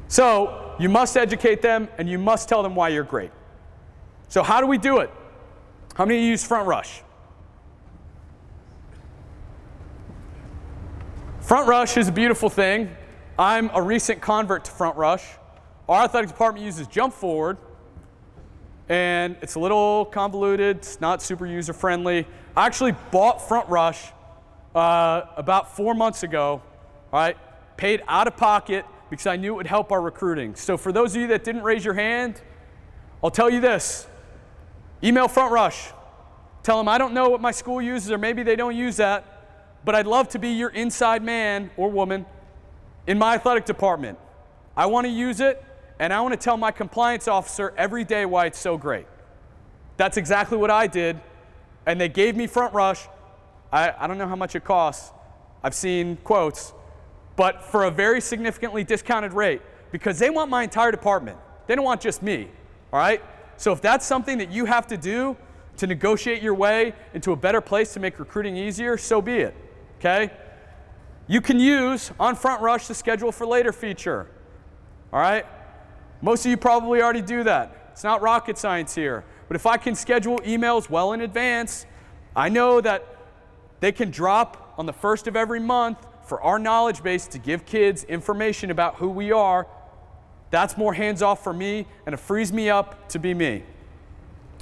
So you must educate them, and you must tell them why you're great. So how do we do it? How many of you use Front Rush? Front Rush is a beautiful thing. I'm a recent convert to Front Rush. Our athletic department uses Jump Forward, and it's a little convoluted. It's not super user-friendly. I actually bought Front Rush about 4 months ago, all right? Paid out of pocket because I knew it would help our recruiting. So for those of you that didn't raise your hand, I'll tell you this. Email Front Rush. Tell them I don't know what my school uses, or maybe they don't use that, but I'd love to be your inside man or woman in my athletic department. I want to use it, and I want to tell my compliance officer every day why it's so great. That's exactly what I did, and they gave me Front Rush. I don't know how much it costs. I've seen quotes, but for a very significantly discounted rate, because they want my entire department. They don't want just me, all right? So if that's something that you have to do to negotiate your way into a better place to make recruiting easier, so be it, okay? You can use on Front Rush the Schedule for Later feature, all right? Most of you probably already do that. It's not rocket science here. But if I can schedule emails well in advance, I know that they can drop on the first of every month for our knowledge base to give kids information about who we are. That's more hands-off for me, and it frees me up to be me.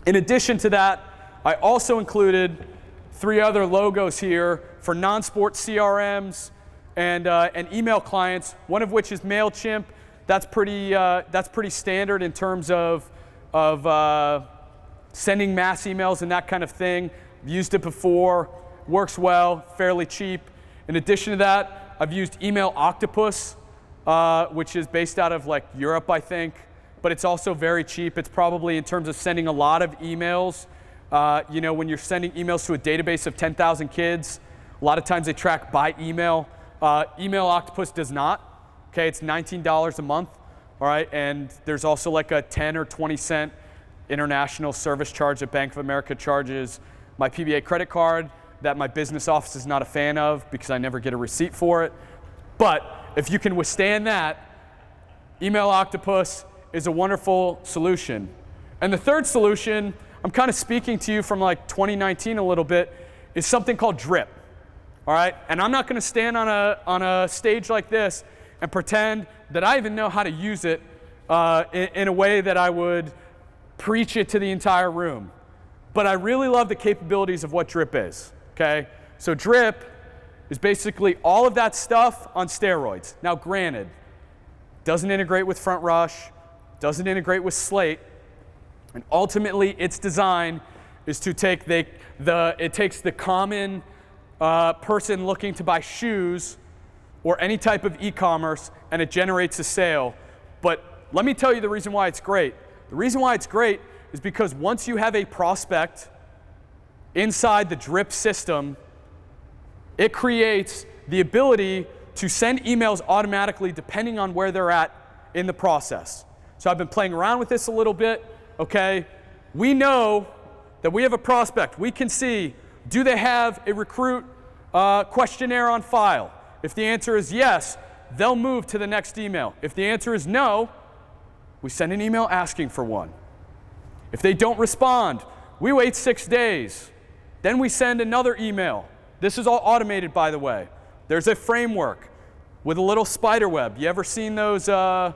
In addition to that, I also included 3 other logos here for non-sport CRMs and email clients, one of which is MailChimp. That's pretty standard in terms of sending mass emails and that kind of thing. I've used it before, works well, fairly cheap. In addition to that, I've used Email Octopus, which is based out of like Europe, I think, but it's also very cheap. It's probably, in terms of sending a lot of emails, when you're sending emails to a database of 10,000 kids, a lot of times they track by email. Email Octopus does not. Okay, it's $19 a month. All right, and there's also like a 10 or 20 cent international service charge that Bank of America charges my PBA credit card that my business office is not a fan of because I never get a receipt for it. But if you can withstand that, Email Octopus is a wonderful solution. And the third solution, I'm kind of speaking to you from like 2019 a little bit, is something called Drip. All right, and I'm not going to stand on a stage like this and pretend that I even know how to use it in a way that I would preach it to the entire room. But I really love the capabilities of what Drip is, okay? So Drip is basically all of that stuff on steroids. Now granted, doesn't integrate with Front Rush, doesn't integrate with Slate, and ultimately its design is to take it takes the common person looking to buy shoes or any type of e-commerce, and it generates a sale. But let me tell you the reason why it's great. The reason why it's great is because once you have a prospect inside the Drip system, it creates the ability to send emails automatically depending on where they're at in the process. So I've been playing around with this a little bit, okay? We know that we have a prospect. We can see, do they have a recruit questionnaire on file? If the answer is yes, they'll move to the next email. If the answer is no, we send an email asking for one. If they don't respond, we wait 6 days. Then we send another email. This is all automated, by the way. There's a framework with a little spider web. You ever seen those, I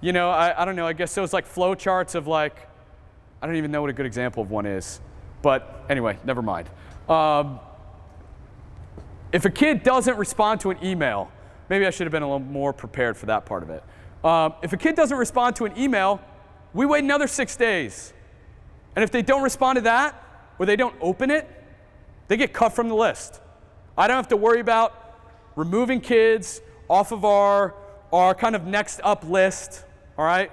don't know, I guess those like flow charts of like, I don't even know what a good example of one is. But anyway, never mind. If a kid doesn't respond to an email, maybe I should have been a little more prepared for that part of it. If a kid doesn't respond to an email, we wait another 6 days. And if they don't respond to that, or they don't open it, they get cut from the list. I don't have to worry about removing kids off of our kind of next up list, all right?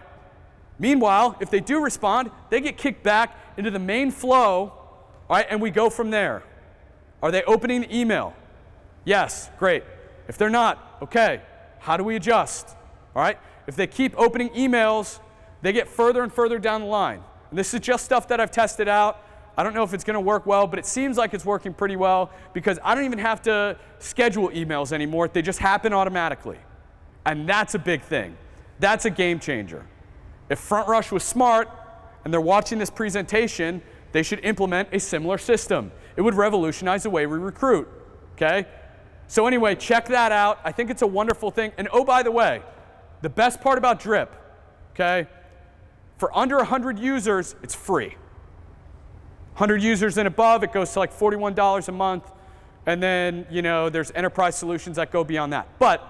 Meanwhile, if they do respond, they get kicked back into the main flow, all right, and we go from there. Are they opening the email? Yes, great. If they're not, okay, how do we adjust? All right? If they keep opening emails, they get further and further down the line. And this is just stuff that I've tested out. I don't know if it's going to work well, but it seems like it's working pretty well because I don't even have to schedule emails anymore. They just happen automatically. And that's a big thing. That's a game changer. If Front Rush was smart and they're watching this presentation, they should implement a similar system. It would revolutionize the way we recruit, okay? So anyway, check that out. I think it's a wonderful thing. And oh, by the way, the best part about Drip, okay, for under 100 users, it's free. 100 users and above, it goes to like $41 a month. And then, there's enterprise solutions that go beyond that. But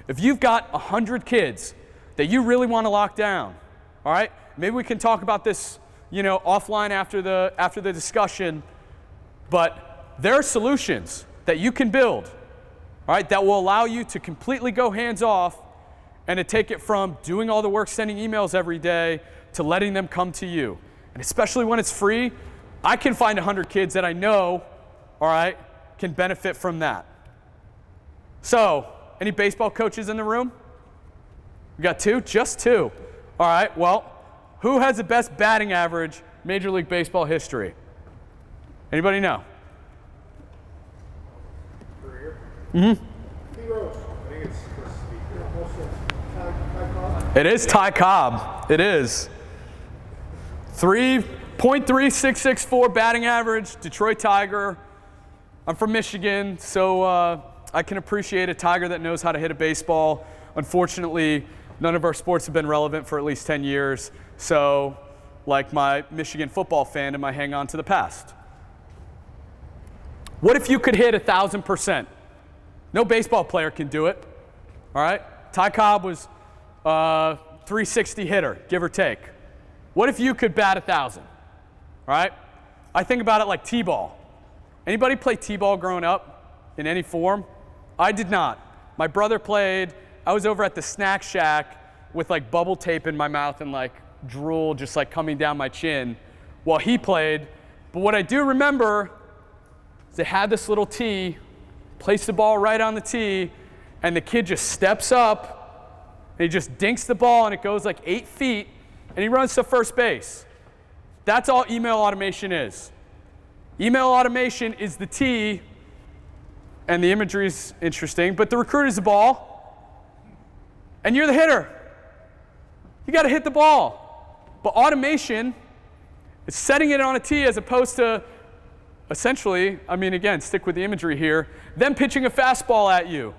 if you've got 100 kids that you really want to lock down, all right, maybe we can talk about this, offline after the discussion. But there are solutions that you can build, all right, that will allow you to completely go hands off and to take it from doing all the work sending emails every day to letting them come to you. And especially when it's free, I can find 100 kids that I know, all right, can benefit from that. So, any baseball coaches in the room? We got two? Just two. All right, well, who has the best batting average Major League Baseball history? Anybody know? Mm-hmm. I think it's Ty Cobb. It is Ty Cobb. It is. 3.3664 batting average, Detroit Tiger. I'm from Michigan, so I can appreciate a Tiger that knows how to hit a baseball. Unfortunately, none of our sports have been relevant for at least 10 years. So, like my Michigan football fandom, I hang on to the past. What if you could hit 1,000%? No baseball player can do it, all right? Ty Cobb was 360 hitter, give or take. What if you could bat 1,000, all right? I think about it like T-ball. Anybody play T-ball growing up? in any form? I did not. My brother played. I was over at the snack shack with like bubble tape in my mouth and like drool just like coming down my chin while he played. But what I do remember is they had this little tee, placed the ball right on the tee, and the kid just steps up and he just dinks the ball and it goes like 8 feet and he runs to first base. That's all email automation is. Email automation is the tee, and the imagery is interesting, but the recruit is the ball, and you're the hitter. You got to hit the ball. But automation is setting it on a tee as opposed to essentially, I mean, again, stick with the imagery here, them pitching a fastball at you.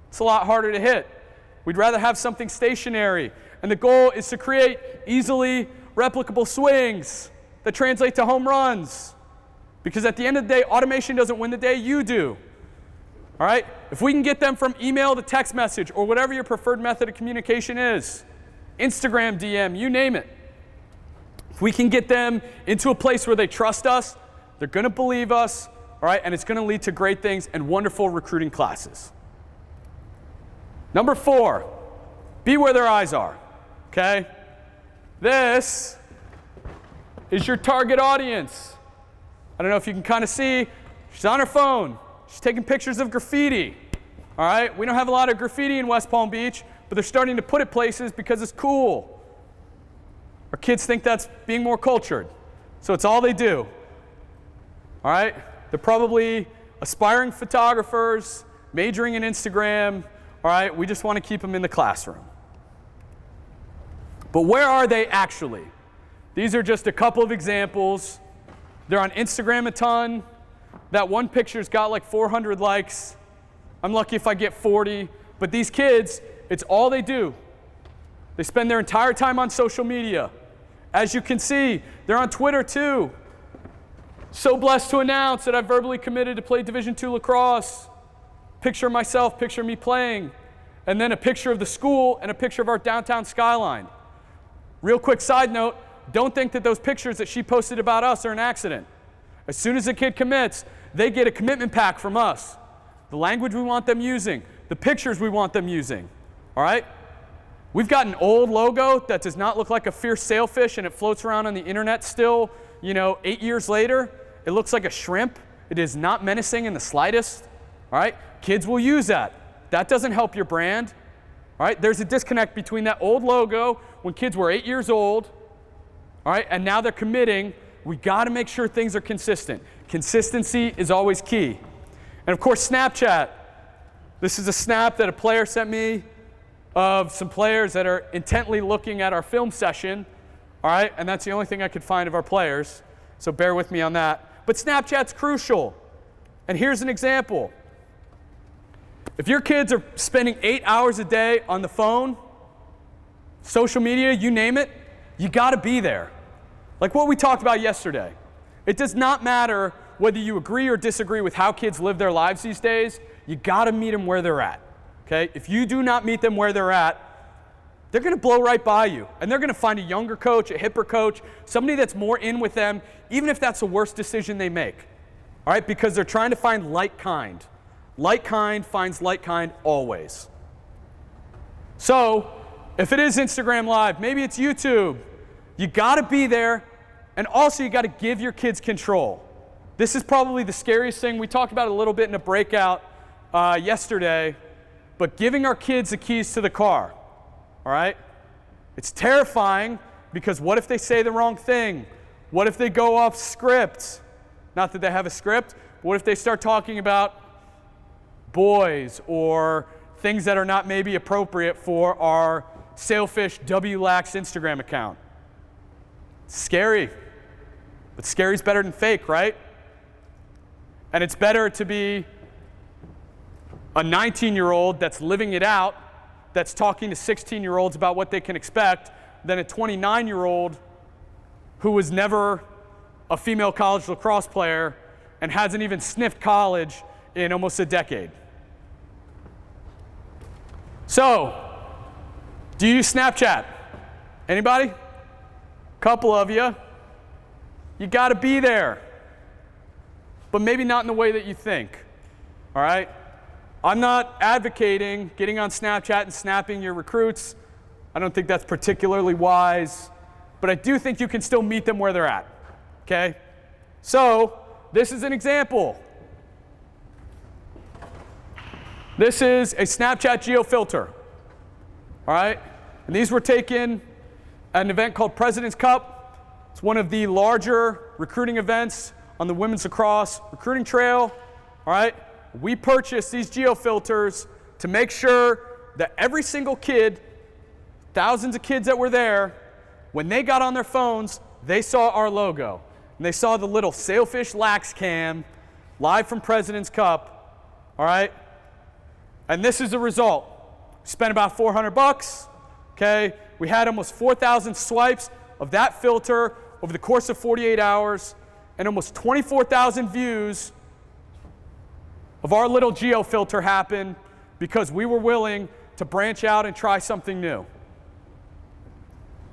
It's a lot harder to hit. We'd rather have something stationary, and the goal is to create easily replicable swings that translate to home runs. Because at the end of the day, automation doesn't win the day, you do. All right? If we can get them from email to text message or whatever your preferred method of communication is, Instagram DM, you name it. If we can get them into a place where they trust us, they're going to believe us, all right? And it's going to lead to great things and wonderful recruiting classes. Number 4, be where their eyes are, okay? This is your target audience. I don't know if you can kind of see, she's on her phone. She's taking pictures of graffiti, all right? We don't have a lot of graffiti in West Palm Beach, but they're starting to put it places because it's cool. Our kids think that's being more cultured, so it's all they do, all right? They're probably aspiring photographers, majoring in Instagram, all right? We just want to keep them in the classroom. But where are they actually? These are just a couple of examples. They're on Instagram a ton. That one picture's got like 400 likes. I'm lucky if I get 40. But these kids, it's all they do. They spend their entire time on social media. As you can see, they're on Twitter too. So blessed to announce that I've verbally committed to play Division II lacrosse. Picture of myself, picture of me playing. And then a picture of the school and a picture of our downtown skyline. Real quick side note, don't think that those pictures that she posted about us are an accident. As soon as a kid commits, they get a commitment pack from us. The language we want them using, the pictures we want them using, all right? We've got an old logo that does not look like a fierce sailfish and it floats around on the internet still, 8 years later. It looks like a shrimp. It is not menacing in the slightest, all right? Kids will use that. That doesn't help your brand, all right? There's a disconnect between that old logo when kids were 8 years old, all right, and now they're committing. We got to make sure things are consistent. Consistency is always key. And of course, Snapchat. This is a snap that a player sent me of some players that are intently looking at our film session, all right, and that's the only thing I could find of our players, so bear with me on that. But Snapchat's crucial, and here's an example. If your kids are spending 8 hours a day on the phone, social media, you name it, you got to be there. Like what we talked about yesterday. It does not matter whether you agree or disagree with how kids live their lives these days. You got to meet them where they're at. Okay? If you do not meet them where they're at, they're going to blow right by you. And they're going to find a younger coach, a hipper coach, somebody that's more in with them, even if that's the worst decision they make. All right? Because they're trying to find like kind. Like kind finds like kind always. So, if it is Instagram Live, maybe it's YouTube, you got to be there, and also you got to give your kids control. This is probably the scariest thing. We talked about it a little bit in a breakout yesterday, but giving our kids the keys to the car, all right? It's terrifying because what if they say the wrong thing? What if they go off script? Not that they have a script, but what if they start talking about boys or things that are not maybe appropriate for our Sailfish WLAX Instagram account? It's scary, but scary's better than fake, right? And it's better to be a 19-year-old that's living it out, that's talking to 16-year-olds about what they can expect, than a 29-year-old who was never a female college lacrosse player and hasn't even sniffed college in almost a decade. So, do you use Snapchat? Anybody? Couple of you. You got to be there, but maybe not in the way that you think. all right? I'm not advocating getting on Snapchat and snapping your recruits. I don't think that's particularly wise, but I do think you can still meet them where they're at, okay? So this is an example. This is a Snapchat geofilter, all right? And these were taken at an event called President's Cup. It's one of the larger recruiting events on the women's lacrosse recruiting trail, all right? We purchased these geofilters to make sure that every single kid, thousands of kids that were there, when they got on their phones, they saw our logo. And they saw the little Sailfish Lax Cam live from President's Cup, all right? And this is the result. We spent about $400, okay? We had almost 4,000 swipes of that filter over the course of 48 hours and almost 24,000 views of our little geofilter happen because we were willing to branch out and try something new.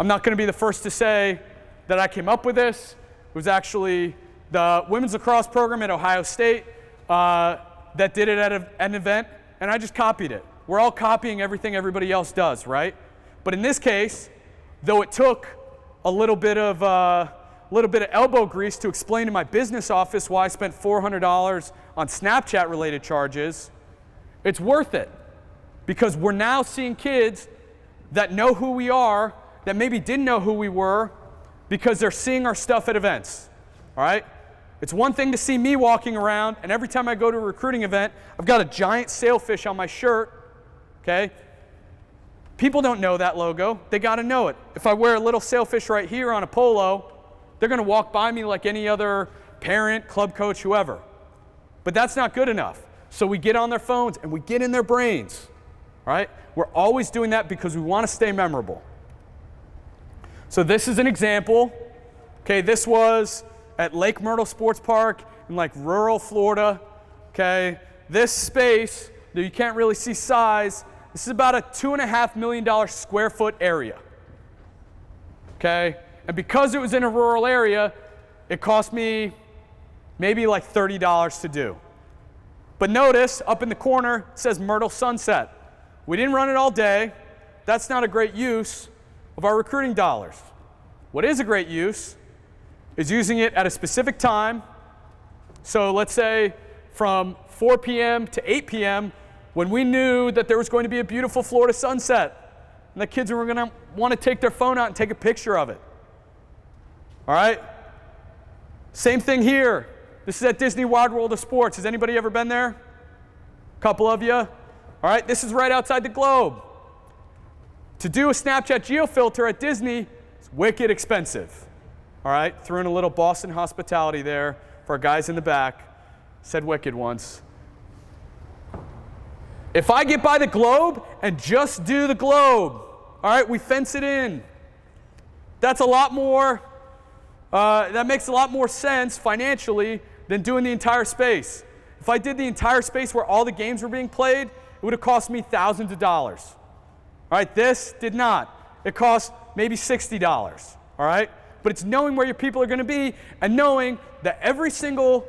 I'm not going to be the first to say that I came up with this. It was actually the women's lacrosse program at Ohio State that did it at an event, and I just copied it. We're all copying everything everybody else does, right? But in this case, though it took a little bit of elbow grease to explain to my business office why I spent $400 on Snapchat-related charges, it's worth it because we're now seeing kids that know who we are, that maybe didn't know who we were because they're seeing our stuff at events, all right? It's one thing to see me walking around, and every time I go to a recruiting event, I've got a giant sailfish on my shirt, okay? People don't know that logo. They got to know it. If I wear a little sailfish right here on a polo, they're going to walk by me like any other parent, club coach, whoever. But that's not good enough. So we get on their phones and we get in their brains, all right? We're always doing that because we want to stay memorable. So this is an example. Okay, this was at Lake Myrtle Sports Park in like rural Florida. Okay, this space, though you can't really see size, this is about a $2.5 million square foot area. Okay, and because it was in a rural area, it cost me maybe like $30 to do. But notice up in the corner it says Myrtle Sunset. We didn't run it all day. That's not a great use of our recruiting dollars. What is a great use is using it at a specific time. So let's say from 4 p.m. to 8 p.m. when we knew that there was going to be a beautiful Florida sunset and the kids were going to want to take their phone out and take a picture of it. All right? Same thing here. This is at Disney Wide World of Sports. Has anybody ever been there? A couple of you? All right, this is right outside the Globe. To do a Snapchat geofilter at Disney is wicked expensive. All right, threw in a little Boston hospitality there for our guys in the back. Said wicked once. If I get by the Globe and just do the Globe, all right, we fence it in. That's a lot more, that makes a lot more sense financially than doing the entire space. If I did the entire space where all the games were being played, it would have cost me thousands of dollars. All right, this did not. It cost maybe $60, all right? But it's knowing where your people are going to be and knowing that every single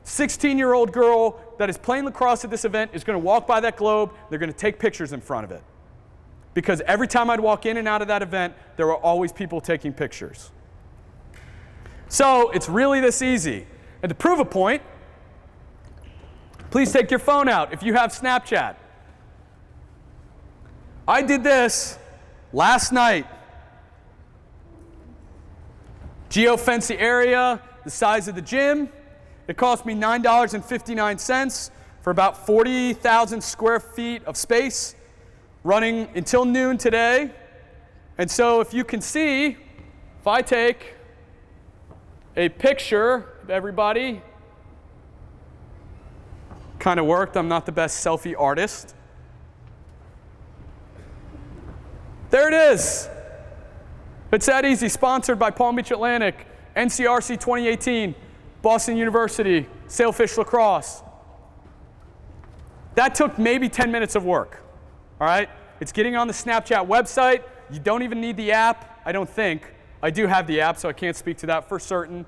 16-year-old girl that is playing lacrosse at this event is going to walk by that Globe. They're going to take pictures in front of it. Because every time I'd walk in and out of that event, there were always people taking pictures. So it's really this easy. And to prove a point, please take your phone out if you have Snapchat. I did this last night. Geofence the area, the size of the gym. It cost me $9.59 for about 40,000 square feet of space, running until noon today. And so if you can see, if I take a picture of everybody, kind of worked. I'm not the best selfie artist. There it is. It's that easy. Sponsored by Palm Beach Atlantic, NCRC 2018, Boston University, Sailfish Lacrosse. That took maybe 10 minutes of work. All right? It's getting on the Snapchat website. You don't even need the app, I don't think. I do have the app, so I can't speak to that for certain.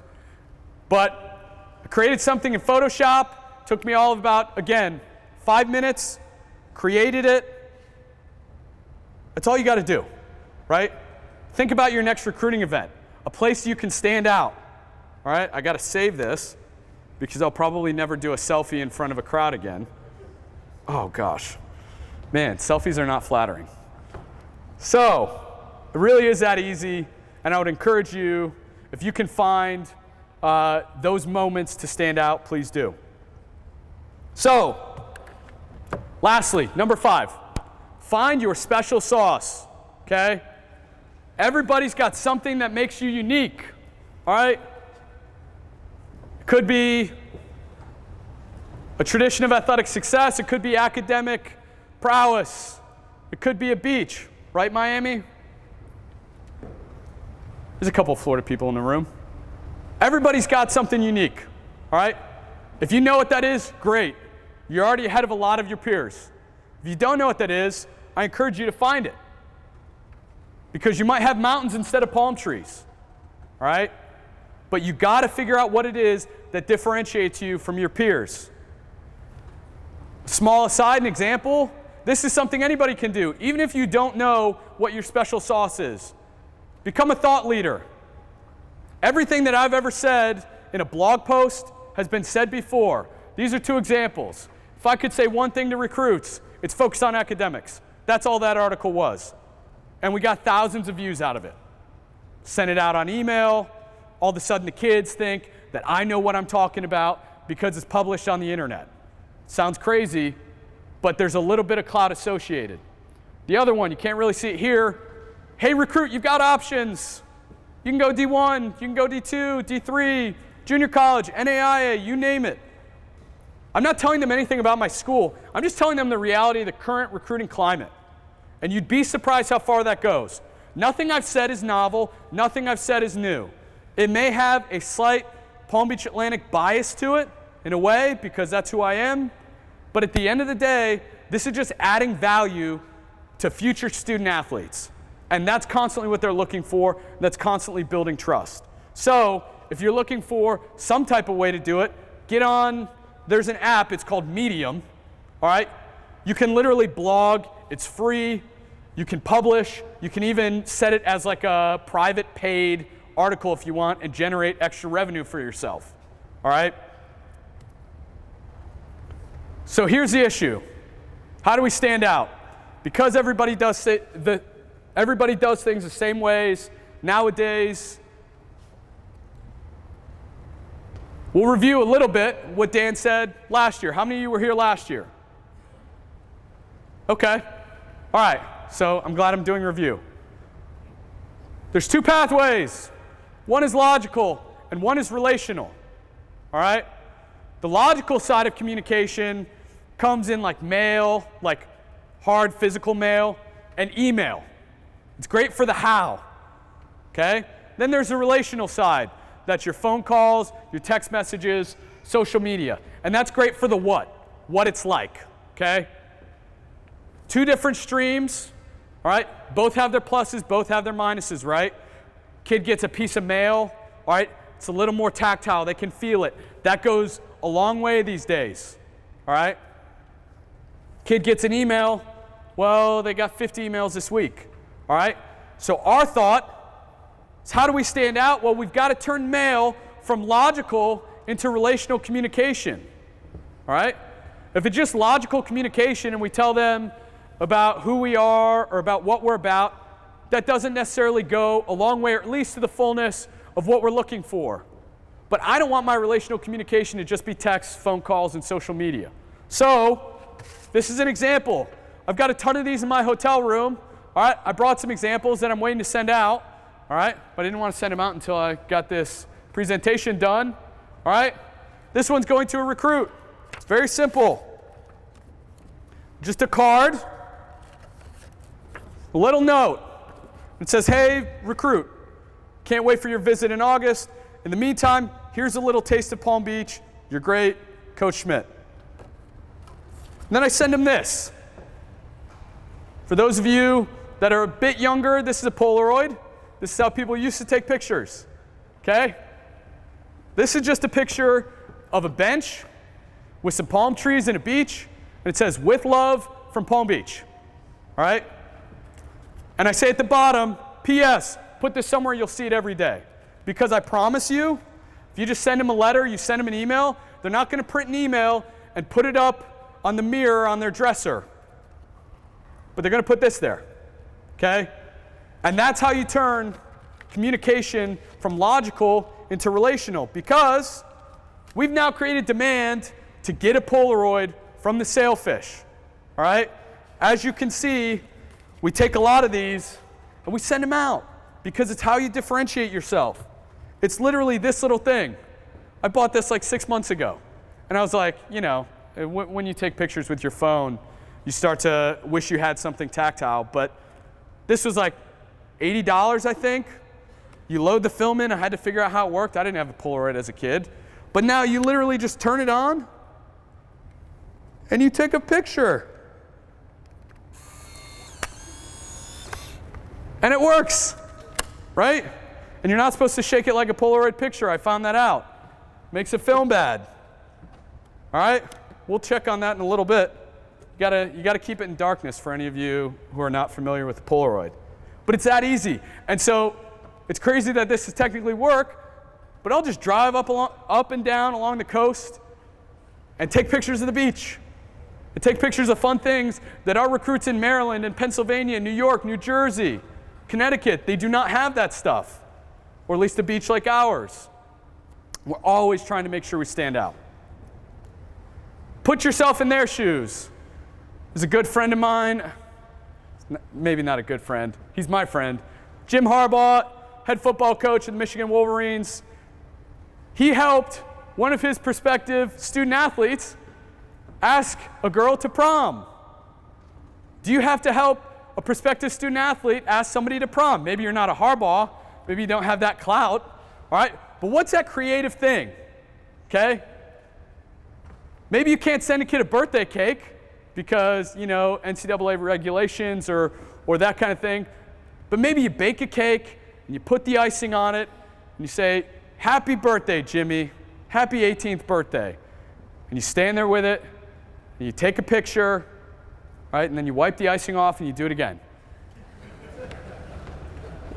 But I created something in Photoshop, Took me all of about, again, 5 minutes, created it. That's all you got to do, right? Think about your next recruiting event, a place you can stand out. All right, I got to save this because I'll probably never do a selfie in front of a crowd again. Oh gosh, man, selfies are not flattering. So it really is that easy, and I would encourage you, if you can find those moments to stand out, please do. So, lastly, number 5, find your special sauce, okay? Everybody's got something that makes you unique, all right? It could be a tradition of athletic success. It could be academic prowess. It could be a beach, right, Miami? There's a couple of Florida people in the room. Everybody's got something unique, all right? If you know what that is, great. You're already ahead of a lot of your peers. If you don't know what that is, I encourage you to find it. Because you might have mountains instead of palm trees, all right? But you got to figure out what it is that differentiates you from your peers. Small aside, an example, this is something anybody can do, even if you don't know what your special sauce is. Become a thought leader. Everything that I've ever said in a blog post has been said before. These are 2 examples. If I could say one thing to recruits, it's focus on academics. That's all that article was. And we got thousands of views out of it. Sent it out on email. All of a sudden the kids think that I know what I'm talking about because it's published on the internet. Sounds crazy, but there's a little bit of clout associated. The other one, you can't really see it here. Hey recruit, you've got options. You can go D1, you can go D2, D3, junior college, NAIA, you name it. I'm not telling them anything about my school. I'm just telling them the reality of the current recruiting climate. And you'd be surprised how far that goes. Nothing I've said is novel. Nothing I've said is new. It may have a slight Palm Beach Atlantic bias to it, in a way, because that's who I am. But at the end of the day, this is just adding value to future student athletes. And that's constantly what they're looking for. That's constantly building trust. So if you're looking for some type of way to do it, get on, there's an app, it's called Medium, all right? You can literally blog, it's free, you can publish, you can even set it as like a private paid article if you want and generate extra revenue for yourself, all right? So here's the issue. How do we stand out? Because everybody does things the same ways nowadays. We'll review a little bit what Dan said last year. How many of you were here last year? Okay. All right. So I'm glad I'm doing a review. There's 2 pathways. One is logical and one is relational. All right? The logical side of communication comes in like mail, like hard physical mail, and email. It's great for the how. Okay? Then there's the relational side. That's your phone calls, your text messages, social media. And that's great for the what it's like, okay? 2 different streams, all right? Both have their pluses, both have their minuses, right? Kid gets a piece of mail, all right? It's a little more tactile, they can feel it. That goes a long way these days, all right? Kid gets an email, well, they got 50 emails this week, all right? So our thought, so how do we stand out? Well, we've got to turn mail from logical into relational communication, all right? If it's just logical communication and we tell them about who we are or about what we're about, that doesn't necessarily go a long way, or at least to the fullness of what we're looking for. But I don't want my relational communication to just be text, phone calls, and social media. So this is an example. I've got a ton of these in my hotel room, all right? I brought some examples that I'm waiting to send out. All right, but I didn't want to send them out until I got this presentation done. All right, this one's going to a recruit. It's very simple. Just a card, a little note. It says, hey, recruit, can't wait for your visit in August. In the meantime, here's a little taste of Palm Beach. You're great, Coach Schmidt. And then I send them this. For those of you that are a bit younger, this is a Polaroid. This is how people used to take pictures, okay? This is just a picture of a bench with some palm trees and a beach, and it says, "With love from Palm Beach." All right? And I say at the bottom, P.S., put this somewhere you'll see it every day. Because I promise you, if you just send them a letter, you send them an email, they're not going to print an email and put it up on the mirror on their dresser. But they're going to put this there, okay? And that's how you turn communication from logical into relational, because we've now created demand to get a Polaroid from the sailfish, all right? As you can see, we take a lot of these and we send them out because it's how you differentiate yourself. It's literally this little thing. I bought this like 6 months ago. And I was like, you know, when you take pictures with your phone, you start to wish you had something tactile. But this was like $80, I think. You load the film in. I had to figure out how it worked. I didn't have a Polaroid as a kid. But now you literally just turn it on and you take a picture. And it works, right? And you're not supposed to shake it like a Polaroid picture. I found that out. Makes it film bad. All right? We'll check on that in a little bit. You gotta keep it in darkness for any of you who are not familiar with the Polaroid. But it's that easy. And so it's crazy that this is technically work, but I'll just drive up and down along the coast and take pictures of the beach. And take pictures of fun things that our recruits in Maryland and Pennsylvania, New York, New Jersey, Connecticut, they do not have that stuff, or at least a beach like ours. We're always trying to make sure we stand out. Put yourself in their shoes. There's a good friend of mine, maybe not a good friend, he's my friend, Jim Harbaugh, head football coach of the Michigan Wolverines. He helped one of his prospective student athletes ask a girl to prom. Do you have to help a prospective student athlete ask somebody to prom? Maybe you're not a Harbaugh, maybe you don't have that clout, all right? But what's that creative thing, okay? Maybe you can't send a kid a birthday cake because, you know, NCAA regulations or that kind of thing. But maybe you bake a cake and you put the icing on it and you say, "Happy birthday, Jimmy. Happy 18th birthday." And you stand there with it and you take a picture, right? And then you wipe the icing off and you do it again.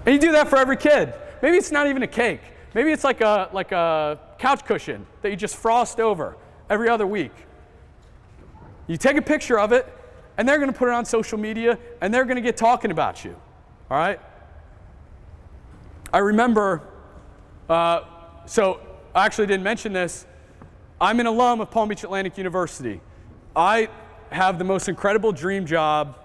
And you do that for every kid. Maybe it's not even a cake. Maybe it's like a couch cushion that you just frost over every other week. You take a picture of it, and they're going to put it on social media, and they're going to get talking about you, all right? I remember, so I actually didn't mention this. I'm an alum of Palm Beach Atlantic University. I have the most incredible dream job.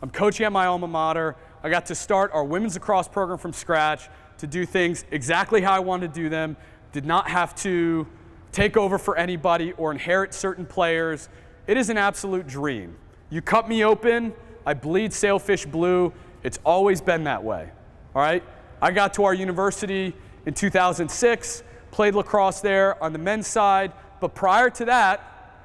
I'm coaching at my alma mater. I got to start our women's lacrosse program from scratch, to do things exactly how I wanted to do them, did not have to take over for anybody or inherit certain players. It is an absolute dream. You cut me open, I bleed sailfish blue. It's always been that way, all right? I got to our university in 2006, played lacrosse there on the men's side, but prior to that,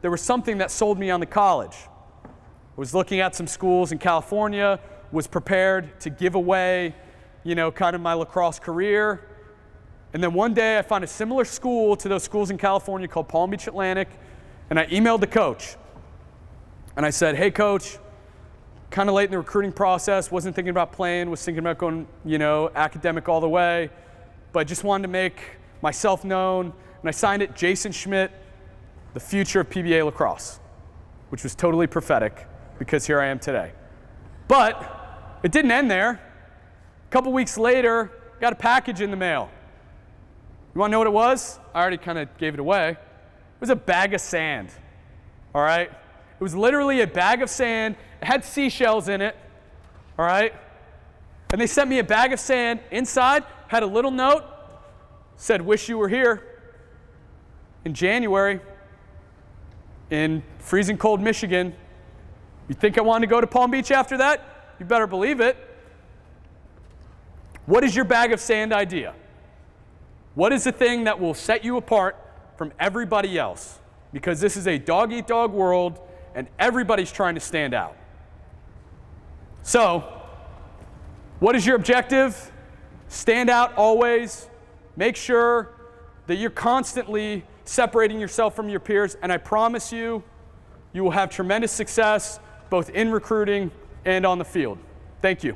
there was something that sold me on the college. I was looking at some schools in California, was prepared to give away, you know, kind of my lacrosse career. And then one day I found a similar school to those schools in California called Palm Beach Atlantic, and I emailed the coach. And I said, "Hey coach, kind of late in the recruiting process, wasn't thinking about playing, was thinking about going, you know, academic all the way, but just wanted to make myself known." And I signed it, Jayson Schmidt, the future of PBA lacrosse, which was totally prophetic because here I am today. But it didn't end there. A couple weeks later, got a package in the mail. You want to know what it was? I already kind of gave it away. It was a bag of sand, all right? It was literally a bag of sand. It had seashells in it, all right? And they sent me a bag of sand. Inside had a little note, said, "Wish you were here." In January, in freezing cold Michigan. You think I wanted to go to Palm Beach after that? You better believe it. What is your bag of sand idea? What is the thing that will set you apart from everybody else? Because this is a dog-eat-dog world, and everybody's trying to stand out. So, what is your objective? Stand out always. Make sure that you're constantly separating yourself from your peers, and I promise you, you will have tremendous success both in recruiting and on the field. Thank you.